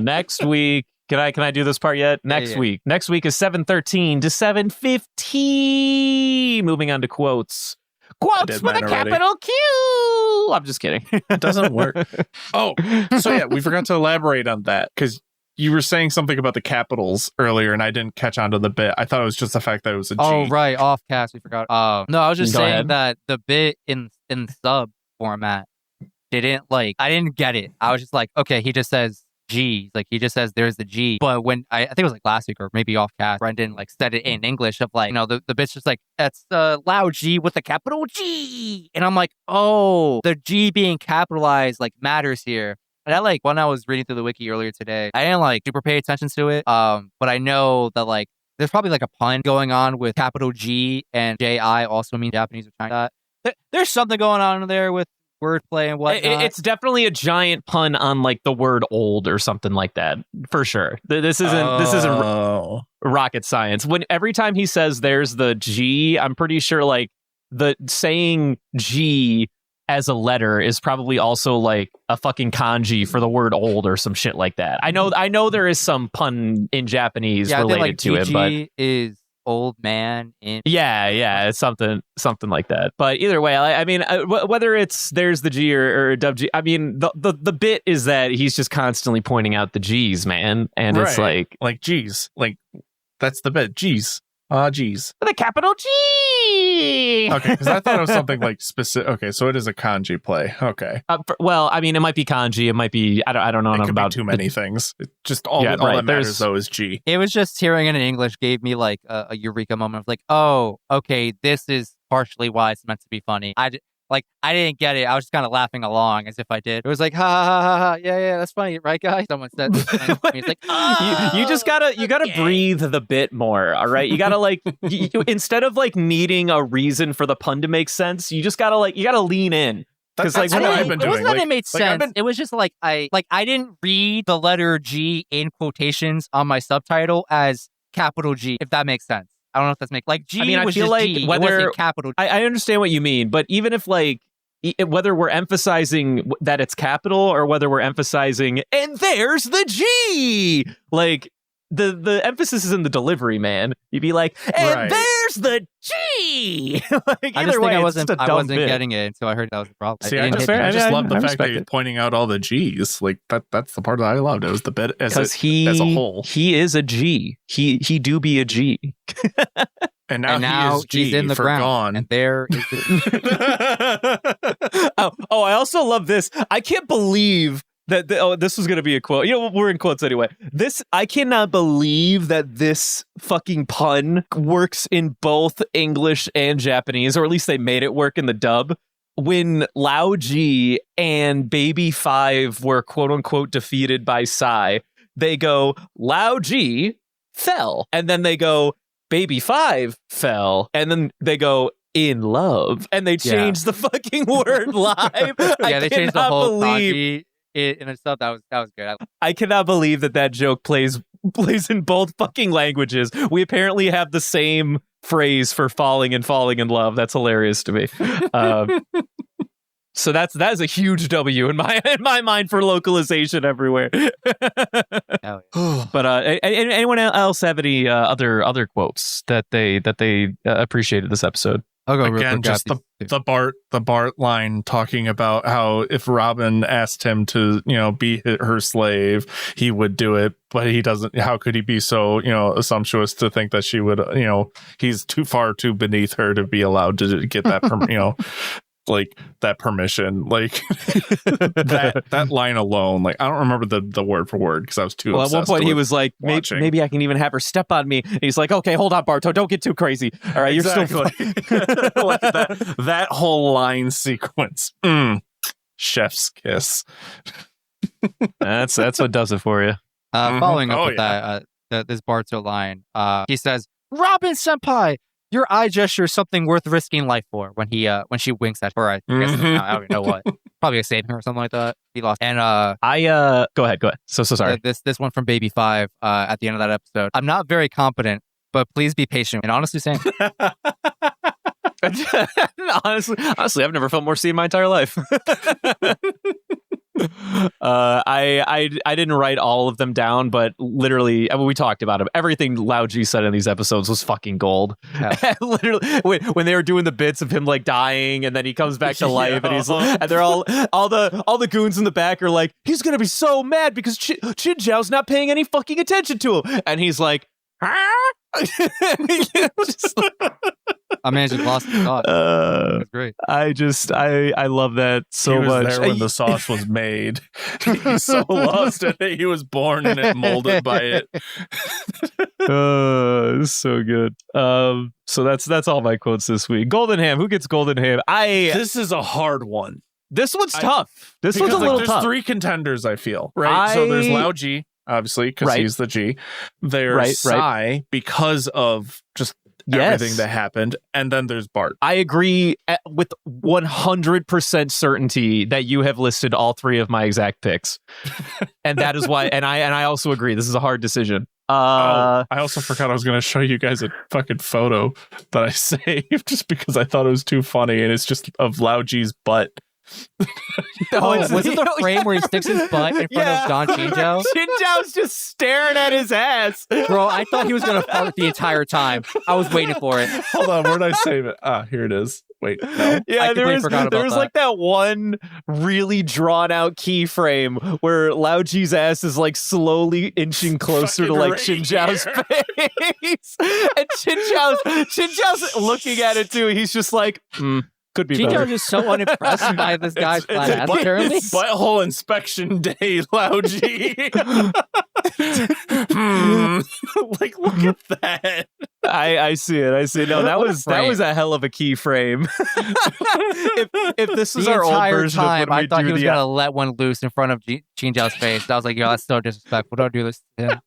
Next week, can I do this part yet? Next week is 7:13 to 7:15. Moving on to quotes. Quotes with a capital Q. I'm just kidding. It doesn't work. Oh, so yeah, we forgot to elaborate on that, because you were saying something about the capitals earlier, and I didn't catch on to the bit. I thought it was just the fact that it was a G. Oh, right, off cast. We forgot. No, I was just saying ahead. that the bit in sub format didn't, like, I didn't get it. I was just like, okay, he just says G, like, he just says there's the G. But when I think it was like last week or maybe off cast, Brendan like said it in English of like, you know, the bit's just like, that's Lao G with a capital G, and I'm like, oh, the G being capitalized like matters here. And I, like, when I was reading through the wiki earlier today, I didn't like super pay attention to it. But I know that, like, there's probably like a pun going on with capital G and JI also mean Japanese or China. There's something going on there with wordplay and whatnot. It's definitely a giant pun on like the word old or something like that, for sure. This isn't rocket science. When every time he says there's the G, I'm pretty sure like the saying G as a letter is probably also like a fucking kanji for the word old or some shit like that. I know there is some pun in Japanese related like to it, but is old man in yeah, it's something like that. But either way, I mean, whether it's there's the G or dub G, I mean, the bit is that he's just constantly pointing out the G's, man, and it's like G's, like, that's the bit, G's. G's. The capital G. Okay, because I thought it was something like specific. Okay, so it is a kanji play. Okay. Well, I mean, it might be kanji. It might be. I don't know enough about too many things. It just all that matters though is G. It was just hearing it in English gave me like a eureka moment of like, oh, okay, this is partially why it's meant to be funny. I didn't get it. I was just kind of laughing along as if I did. It was like, ha ha ha ha, ha. Yeah, that's funny, right, guys? Someone said this. It's like, you just gotta breathe the bit more. All right, you gotta like instead of like needing a reason for the pun to make sense, you just gotta lean in. Because like what I've been it doing. wasn't that Like, it made sense. It was just like I didn't read the letter G in quotations on my subtitle as capital G, if that makes sense. I don't know if that's like G. I mean, I was feel just like G, whether it wasn't capital G. I understand what you mean, but even if like whether we're emphasizing that it's capital or whether we're emphasizing and there's the G, like the emphasis is in the delivery, man. You'd be like, and there's the G. Like, I either just way, think I it's wasn't bit. getting it until I heard that was the problem. See, I just love the fact that he's pointing out all the G's. Like that's the part that I loved. It was the bit as a whole. He is a G. He do be a G. And now he is G he's in the for ground, gone. and there is the I also love this. I can't believe that this was going to be a quote. You know, we're in quotes anyway. I cannot believe that this fucking pun works in both English and Japanese, or at least they made it work in the dub. When Lao G and Baby 5 were quote unquote defeated by Psy, they go, Lao G fell. And then they go, Baby 5 fell. And then they go, in love. And they changed the fucking word live. yeah, they changed the whole kanji in itself. That was good. I cannot believe that joke plays in both fucking languages. We apparently have the same phrase for falling in love. That's hilarious to me. So that is a huge W in my mind for localization everywhere. But anyone else have any other quotes that they appreciated this episode? I'll go again. Just the Bart line talking about how if Robin asked him to be her slave, he would do it, but he doesn't. How could he be so assumptuous to think that she would? He's too beneath her to be allowed to get that like that permission, like that line alone. Like I don't remember the word for word because I was too. Well, at one point he was like, maybe I can even have her step on me. And he's like, okay, hold on, Barto, don't get too crazy. All right, you're still like that whole line sequence. Chef's kiss. That's what does it for you. Following up with that, this Barto line, he says, "Robin Senpai, your eye gesture is something worth risking life for." When she winks at her, I guess I don't know what, probably a saving her or something like that. He lost. And go ahead. So sorry. This one from Baby 5 at the end of that episode. "I'm not very competent, but please be patient." And honestly, saying, honestly, I've never felt more seen in my entire life. I didn't write all of them down, but literally, we talked about them. Everything Lao G said in these episodes was fucking gold. Yeah. Literally, when they were doing the bits of him like dying, and then he comes back to life, and they're all the goons in the back are like, he's gonna be so mad because Chin Zhao's not paying any fucking attention to him, and he's like, I man just lost his thought. That's great. I love that so much. He was there when the sauce was made. He's so lost in it. He was born in it, molded by it. It's so good. So that's all my quotes this week. Golden Ham. Who gets Golden Ham? This is a hard one. This one's tough. This one's a little there's tough. There's 3 contenders, I feel. Right? So there's Lao G, obviously, because he's the G. There's Psy, because of just everything that happened, and then there's Bart. I agree with 100% certainty that you have listed all 3 of my exact picks, and that is why. And I also agree. This is a hard decision. I also forgot I was going to show you guys a fucking photo that I saved just because I thought it was too funny, and it's just of Lao G's butt. Was it the frame where he sticks his butt in front of Don Chinzhou? Chinzhou's just staring at his ass. Bro, I thought he was going to fart the entire time. I was waiting for it. Hold on, where did I save it? Here it is. Wait, no. Yeah, there was like that one really drawn out keyframe where Lao G's ass is like slowly inching closer to like Chinzhou's face. And Chinzhou's looking at it too. He's just like, could be better. Chinzhou's just so unimpressed by this guy's flat ass, apparently. It's butthole inspection day, Lao G. Like, look at that. I see it. I see it. No, that was a hell of a keyframe. if this was The our old entire version time, of when I we thought do he was the gonna let one loose in front of Chinjiao's face. I was like, yo, that's so disrespectful. Don't do this to him.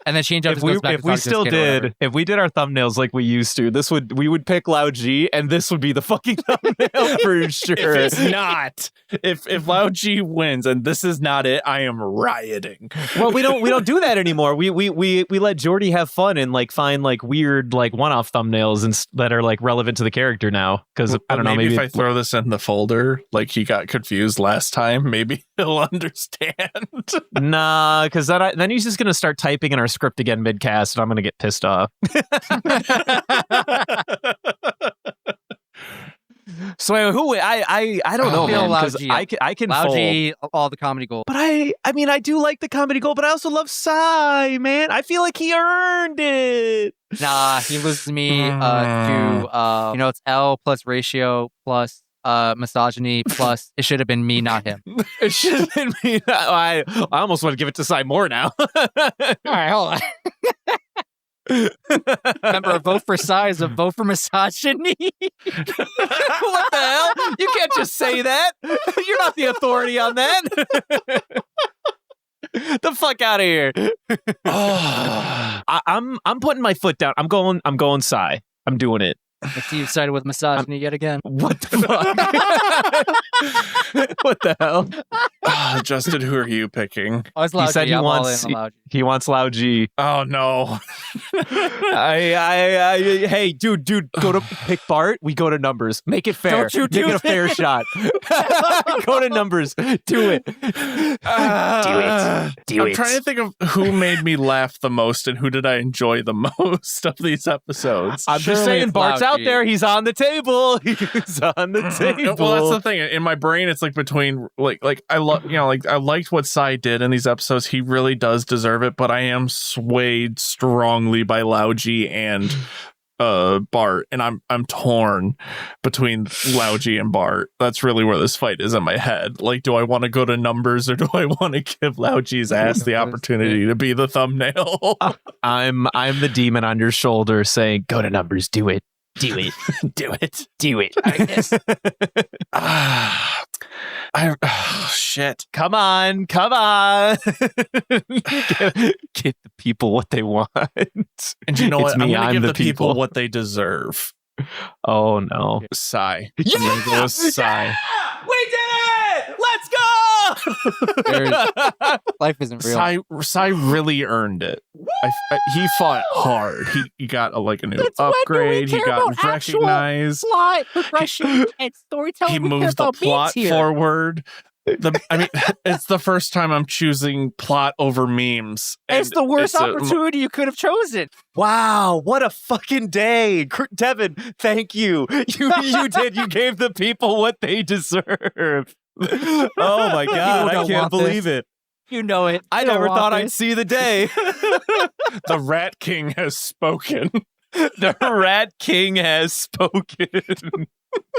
And then Chinjiao just goes back if to we talk to still his kid or whatever. did, if we did our thumbnails like we used to, we would pick Lao G, and this would be the fucking thumbnail for sure. If it's not, if Lao G wins and this is not it, I am rioting. Well, we don't do that anymore. We let Jordy have fun and like find like weird like one-off thumbnails and that are like relevant to the character now. Because I don't know, maybe if I throw this in the folder, like he got confused last time, maybe he'll understand. Nah, because then he's just gonna start typing in our script again mid-cast, and I'm gonna get pissed off. So I don't know, feel man, Lao because G. I can Lao fold. G, all the comedy gold. But I mean, I do like the comedy gold, but I also love Psy, man. I feel like he earned it. Nah, he loses me to it's L plus ratio plus misogyny plus it should have been me, not him. It should have been me. I almost want to give it to Psy more now. All right, hold on. Remember, a vote for Psy is a vote for misogyny. What the hell? You can't just say that. You're not the authority on that. The fuck out of here. I'm putting my foot down. I'm going Psy. I'm doing it. I see you sided with misogyny yet again. What the fuck? What the hell? Justin, who are you picking? Oh, it's Lao He said G. he I'm all wants in on Lao G. he wants Lao G. Oh no. Hey, dude, go to pick Bart. We go to numbers. Make it fair. Don't you do Make it a fair shot. Go to numbers. Do it. I'm trying to think of who made me laugh the most and who did I enjoy the most of these episodes. I'm just Surely saying, it's Bart's Lao out G. there. He's on the table. He's on the table. Well, that's the thing. In my brain, it's like between like I love I liked what Psy did in these episodes. He really does deserve it, but I am swayed strongly by Lao G and Bart, and I'm torn between Lao G and Bart. That's really where this fight is in my head. Like, do I want to go to numbers or do I want to give Lao G's ass the opportunity to be the thumbnail? I'm the demon on your shoulder saying, "Go to numbers. Do it. Do it. Do it. Do it." Shit. Come on. Get the people what they want. And you know It's what? me, I'm I'm gonna give the the people people. what they deserve. Oh no. Psy. Yeah! I'm gonna go with Psy. We did it! Let's go! Life isn't real. Psy really earned it. He fought hard. He got a new upgrade. He got recognized. Plot progression and storytelling. He moves the plot forward. It's the first time I'm choosing plot over memes. It's the worst it's opportunity you could have chosen. Wow, what a fucking day. Devin, thank you. You did. You gave the people what they deserve. Oh my God, I don't can't want believe this. it. You know it. I You don't never want thought I'd this. see the day. The Rat King has spoken. The Rat King has spoken.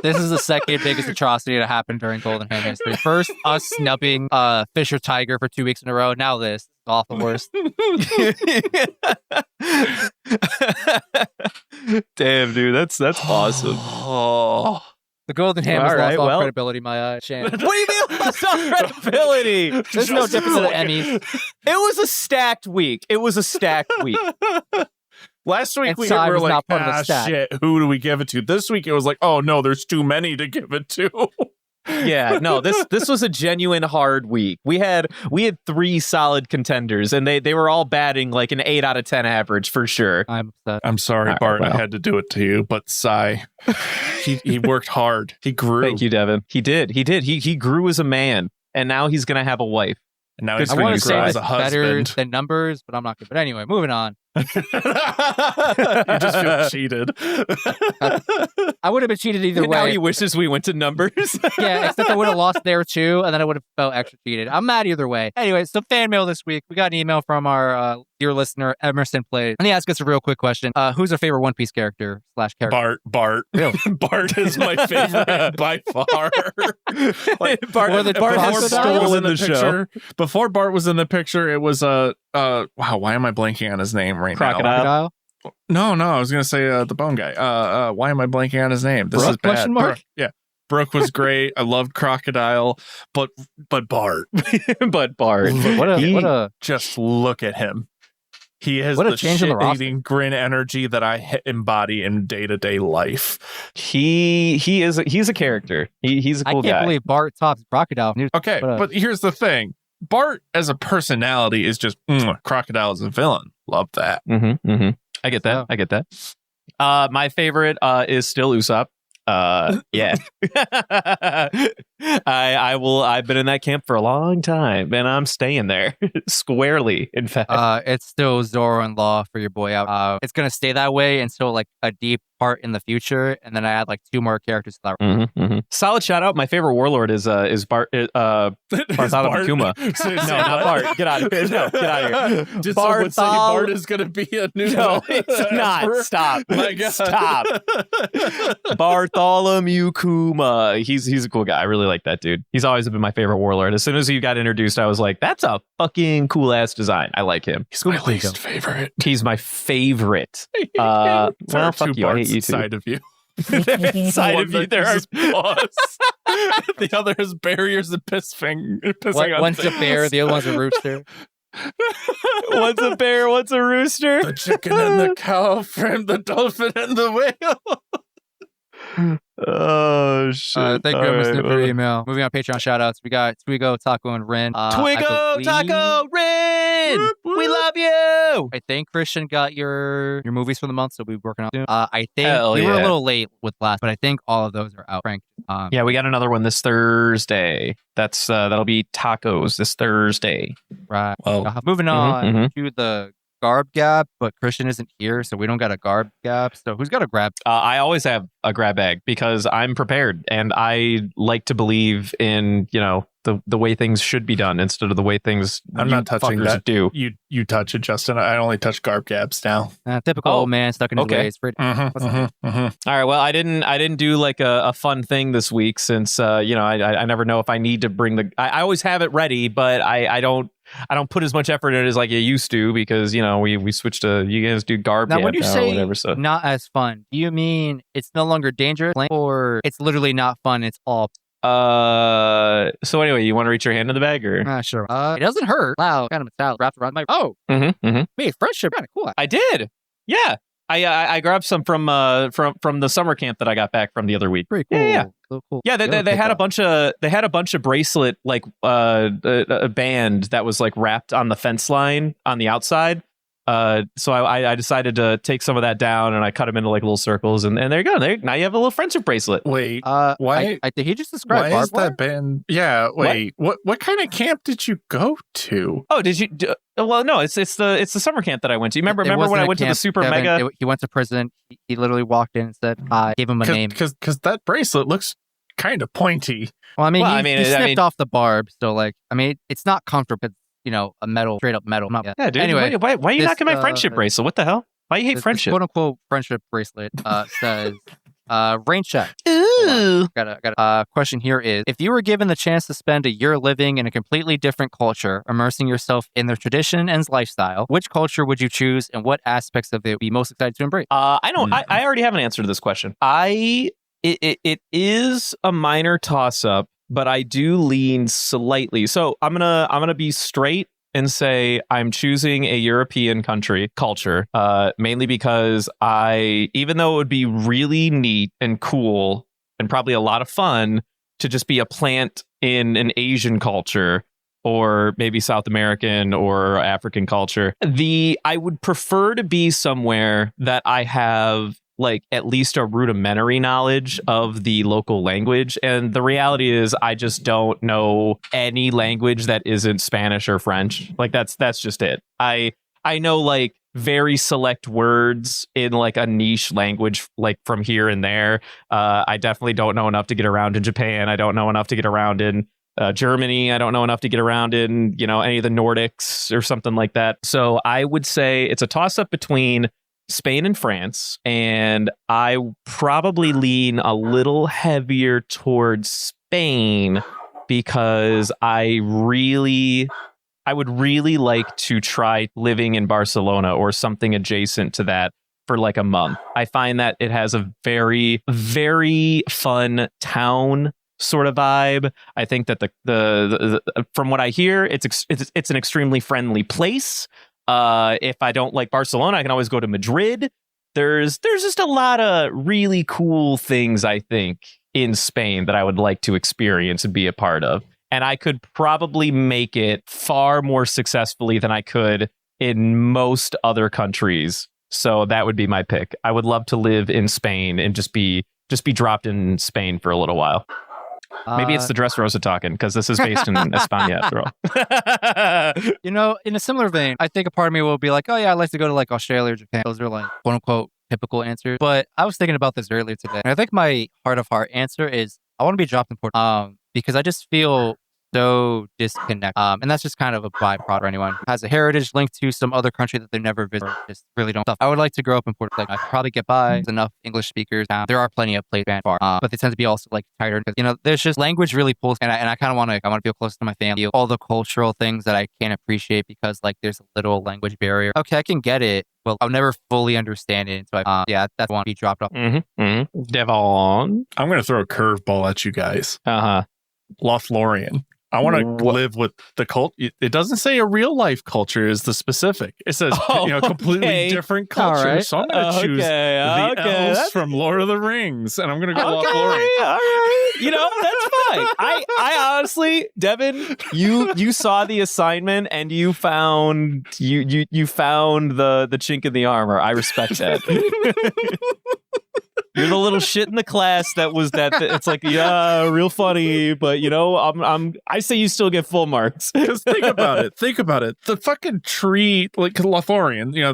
This is the second biggest atrocity to happen during Golden Hand history. First, us snubbing Fisher Tiger for 2 weeks in a row. Now this. It's all the worst. Damn, dude, that's awesome. Oh. The Golden Hand was All lost right, all well. credibility in my eyes. Shame. What do you mean lost all credibility? There's no difference in the Emmys. It was a stacked week. Last week And we Psy were was like, not part of the stack. shit, who do we give it to? This week it was like, oh no, there's too many to give it to. Yeah, no, this was a genuine hard week. We had 3 solid contenders, and they were all batting like an 8 out of 10 average for sure. I'm upset. I'm sorry, All right, Bart. well. I had to do it to you, but Psy, he worked hard. He grew. Thank you, Devin. He did. He grew as a man, and now he's gonna have a wife. And now Good he's for I going want to to grow say as this a better husband. than numbers, but I'm not good. But anyway, moving on. You just feel cheated. I would have been cheated either And now way. he wishes we went to numbers. Yeah, except I would have lost there too, and then I would have felt extra cheated. I'm mad either way. Anyway, so fan mail this week. We got an email from our dear listener, Emerson Plays, and he asked us a real quick question. Who's our favorite One Piece character / character? Bart. Really? Bart is my favorite by far. Bart, Or the Bart has crocodile? stolen the show. Before Bart was in the picture, it was wow, why am I blanking on his name right Crocodile. now? Crocodile? No, I was gonna say the bone guy. Why am I blanking on his name? This Brooke, is bad. question mark? Brooke, yeah, Brooke was great. I loved Crocodile, but Bart. But Bart, What a Just look at him. He has What a the change in the roster. shit-eating grin energy that I embody in day-to-day life. he's a character. He's a I cool can't guy. believe Bart tops Crocodile. Okay, What a- but here's the thing. Bart as a personality is just Crocodile as a villain. Love that. I get that. Yeah. I get that. My favorite is still Usopp. Yeah. I've been in that camp for a long time, and I'm staying there squarely. In fact, It's still Zoro and Law for your boy out. It's gonna stay that way until like a deep part in the future, and then I add like 2 more characters to that. solid shout out. My favorite warlord is Bart. Bartholomew Kuma. Say No, not Bart. Get out of here. No, get out of here. Did someone say Bart is going to be a new? No, it's not. emperor? Stop. My God. Stop. Bartholomew Kuma. He's a cool guy. I really like that dude. He's always been my favorite warlord. As soon as he got introduced, I was like, that's a fucking cool ass design. I like him. He's my least favorite. He's my favorite. There are Well, fuck 2 you. I hate Barts you too. inside of you. Inside One of you, that there are uses paws. The other has barriers and pissing on One's a things. bear, the other one's a rooster. One's a bear, one's a rooster. The chicken and the cow frame the dolphin and the whale. Oh shit! Thank you, Mr. for your email. Moving on, Patreon shout outs. We got Twigo, Taco, and Rin. Twigo, Taco, Rin, we love you. I think Christian got your movies for the month, so we'll be working on soon. I think Hell we were a yeah. little late with last, but I think all of those are out. Frank. Yeah, we got another one this Thursday. That'll be tacos this Thursday. Right. Well, Moving on mhm. to the Garb Gap, but Christian isn't here, so we don't got a Garb Gap. So who's got a grab? I always have a grab bag because I'm prepared, and I like to believe in the way things should be done instead of the way things I'm you not touching fuckers that. do. You touch it, Justin. I only touch garb gabs now. Typical Oh, old man stuck in his okay. ways. All right. Well, I didn't do like a fun thing this week since I never know if I need to bring I always have it ready, but I don't put as much effort in it as like you used to because we switched to you guys do garb Now, gab when you now or say whatever. So not as fun, do you mean it's no longer dangerous, or it's literally not fun? It's all so anyway, you want to reach your hand in the bag or? sure. It doesn't hurt. Wow, kind of metallic wrapped around my. Oh, wait, friendship, kind of cool. I did. Yeah. I grabbed some from the summer camp that I got back from the other week. Pretty cool. Yeah. So cool. Yeah, they had a bunch of bracelet like a band that was like wrapped on the fence line on the outside. So I decided to take some of that down and I cut them into like little circles and there you go. Now you have a little friendship bracelet. Wait, why? Did he just describe why is barbed wire? that band? Yeah, wait. What kind of camp did you go to? Oh, did you? Well, no, it's the summer camp that I went to. Remember wasn't when I a went to the camp, super Kevin. mega? He went to prison. He literally walked in and said, gave him a name. Because that bracelet looks kind of pointy. Well, I mean, Well, he snipped off the barb. So, like, I mean, it's not comfortable. It's, a metal, straight up metal. Yeah, dude. Anyway, why are you this, knocking my friendship bracelet? What the hell? Why you hate this friendship? quote unquote friendship bracelet says, rain check. Ooh. Got a question here is, if you were given the chance to spend a year living in a completely different culture, immersing yourself in their tradition and lifestyle, which culture would you choose and what aspects of it would be most excited to embrace? I don't. I already have an answer to this question. It is a minor toss up, but I do lean slightly. So I'm gonna be straight and say I'm choosing a European culture, mainly because even though it would be really neat and cool and probably a lot of fun to just be a plant in an Asian culture or maybe South American or African culture, I would prefer to be somewhere that I have like at least a rudimentary knowledge of the local language. And the reality is I just don't know any language that isn't Spanish or French. Like that's just it. I know like very select words in like a niche language, like from here and there. I definitely don't know enough to get around in Japan. I don't know enough to get around in Germany. I don't know enough to get around in, any of the Nordics or something like that. So I would say it's a toss up between Spain and France, and I probably lean a little heavier towards Spain because I would really like to try living in Barcelona or something adjacent to that for like a month. I find that it has a very, very fun town sort of vibe. I think that the from what I hear, it's an extremely friendly place. If I don't like Barcelona, I can always go to Madrid. There's just a lot of really cool things, I think, in Spain that I would like to experience and be a part of. And I could probably make it far more successfully than I could in most other countries. So that would be my pick. I would love to live in Spain and just be dropped in Spain for a little while. Maybe it's the Dressrosa talking, because this is based in España after all. You know, in a similar vein, I think a part of me will be like, oh yeah, I'd like to go to like Australia or Japan. Those are like quote unquote typical answers. But I was thinking about this earlier today. And I think my heart of heart answer is I want to be dropped in Portugal. Because I just feel so disconnected. And that's just kind of a byproduct for anyone who has a heritage linked to some other country that they've never visited. Just really don't stuff. I would like to grow up in Portugal. Like, I probably get by. There's enough English speakers. There are plenty of places far, but they tend to be also like tighter because, you know, there's just language really pulls. And I kind of want to feel close to my family. All the cultural things that I can't appreciate because like there's a little language barrier. Okay, I can get it. Well, I'll never fully understand it. So that's one to be dropped off. Devon, I'm going to throw a curveball at you guys. Lothlorien. I want to live with the cult. It doesn't say a real life culture is the specific. It says completely different culture. Right. So I'm going to choose the elves from Lord of the Rings, and I'm going to go Lothlorien. All right, you know, that's fine. I honestly, Devin, you saw the assignment and you found you found the chink in the armor. I respect that. You're the little shit in the class that was that. It's like, yeah, real funny, but you know, I say you still get full marks. Because think about it. The fucking tree, like Lothlorien, you know,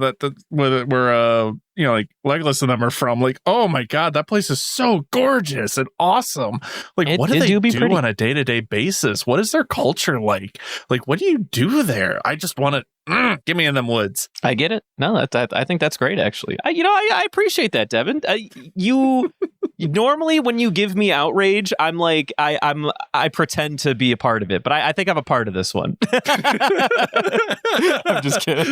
where you know, like Legolas and them are from. Like, oh my god, that place is so gorgeous and awesome. Like, what do they do on a day-to-day basis? What is their culture like? Like, what do you do there? I just want to get me in them woods. I get it. No, I think that's great, actually. I appreciate that, Devin. You normally when you give me outrage, I'm like I pretend to be a part of it, but I think I'm a part of this one. I'm just kidding.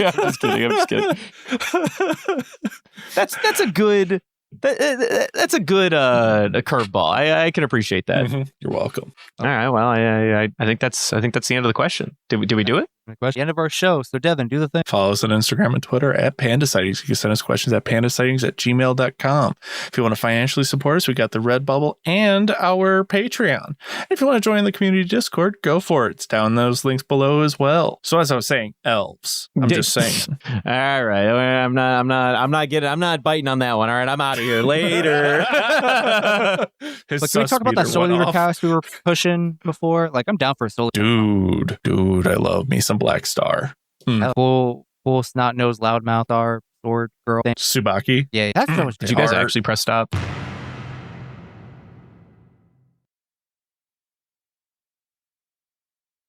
That's a good. That's a good a curveball. I can appreciate that. Mm-hmm. You're welcome. All right. Well, I think that's the end of the question. Did we do it? The end of our show. So Devin, do the thing. Follow us on Instagram and Twitter at Panda Sightings. You can send us questions at pandasightings@gmail.com. If you want to financially support us, we got the Redbubble and our Patreon. If you want to join the community Discord, go for it. It's down those links below as well. So as I was saying, elves. I'm just saying. All right. I'm not biting on that one. All right. I'm out of here later. Can we talk about that Soul Eater cast we were pushing before? Like, I'm down for a Soul Eater. Dude, I love me some Black Star. Cool snot-nosed loudmouth sword girl thing. Tsubaki. Yeah, that's so much. Did you guys actually press stop?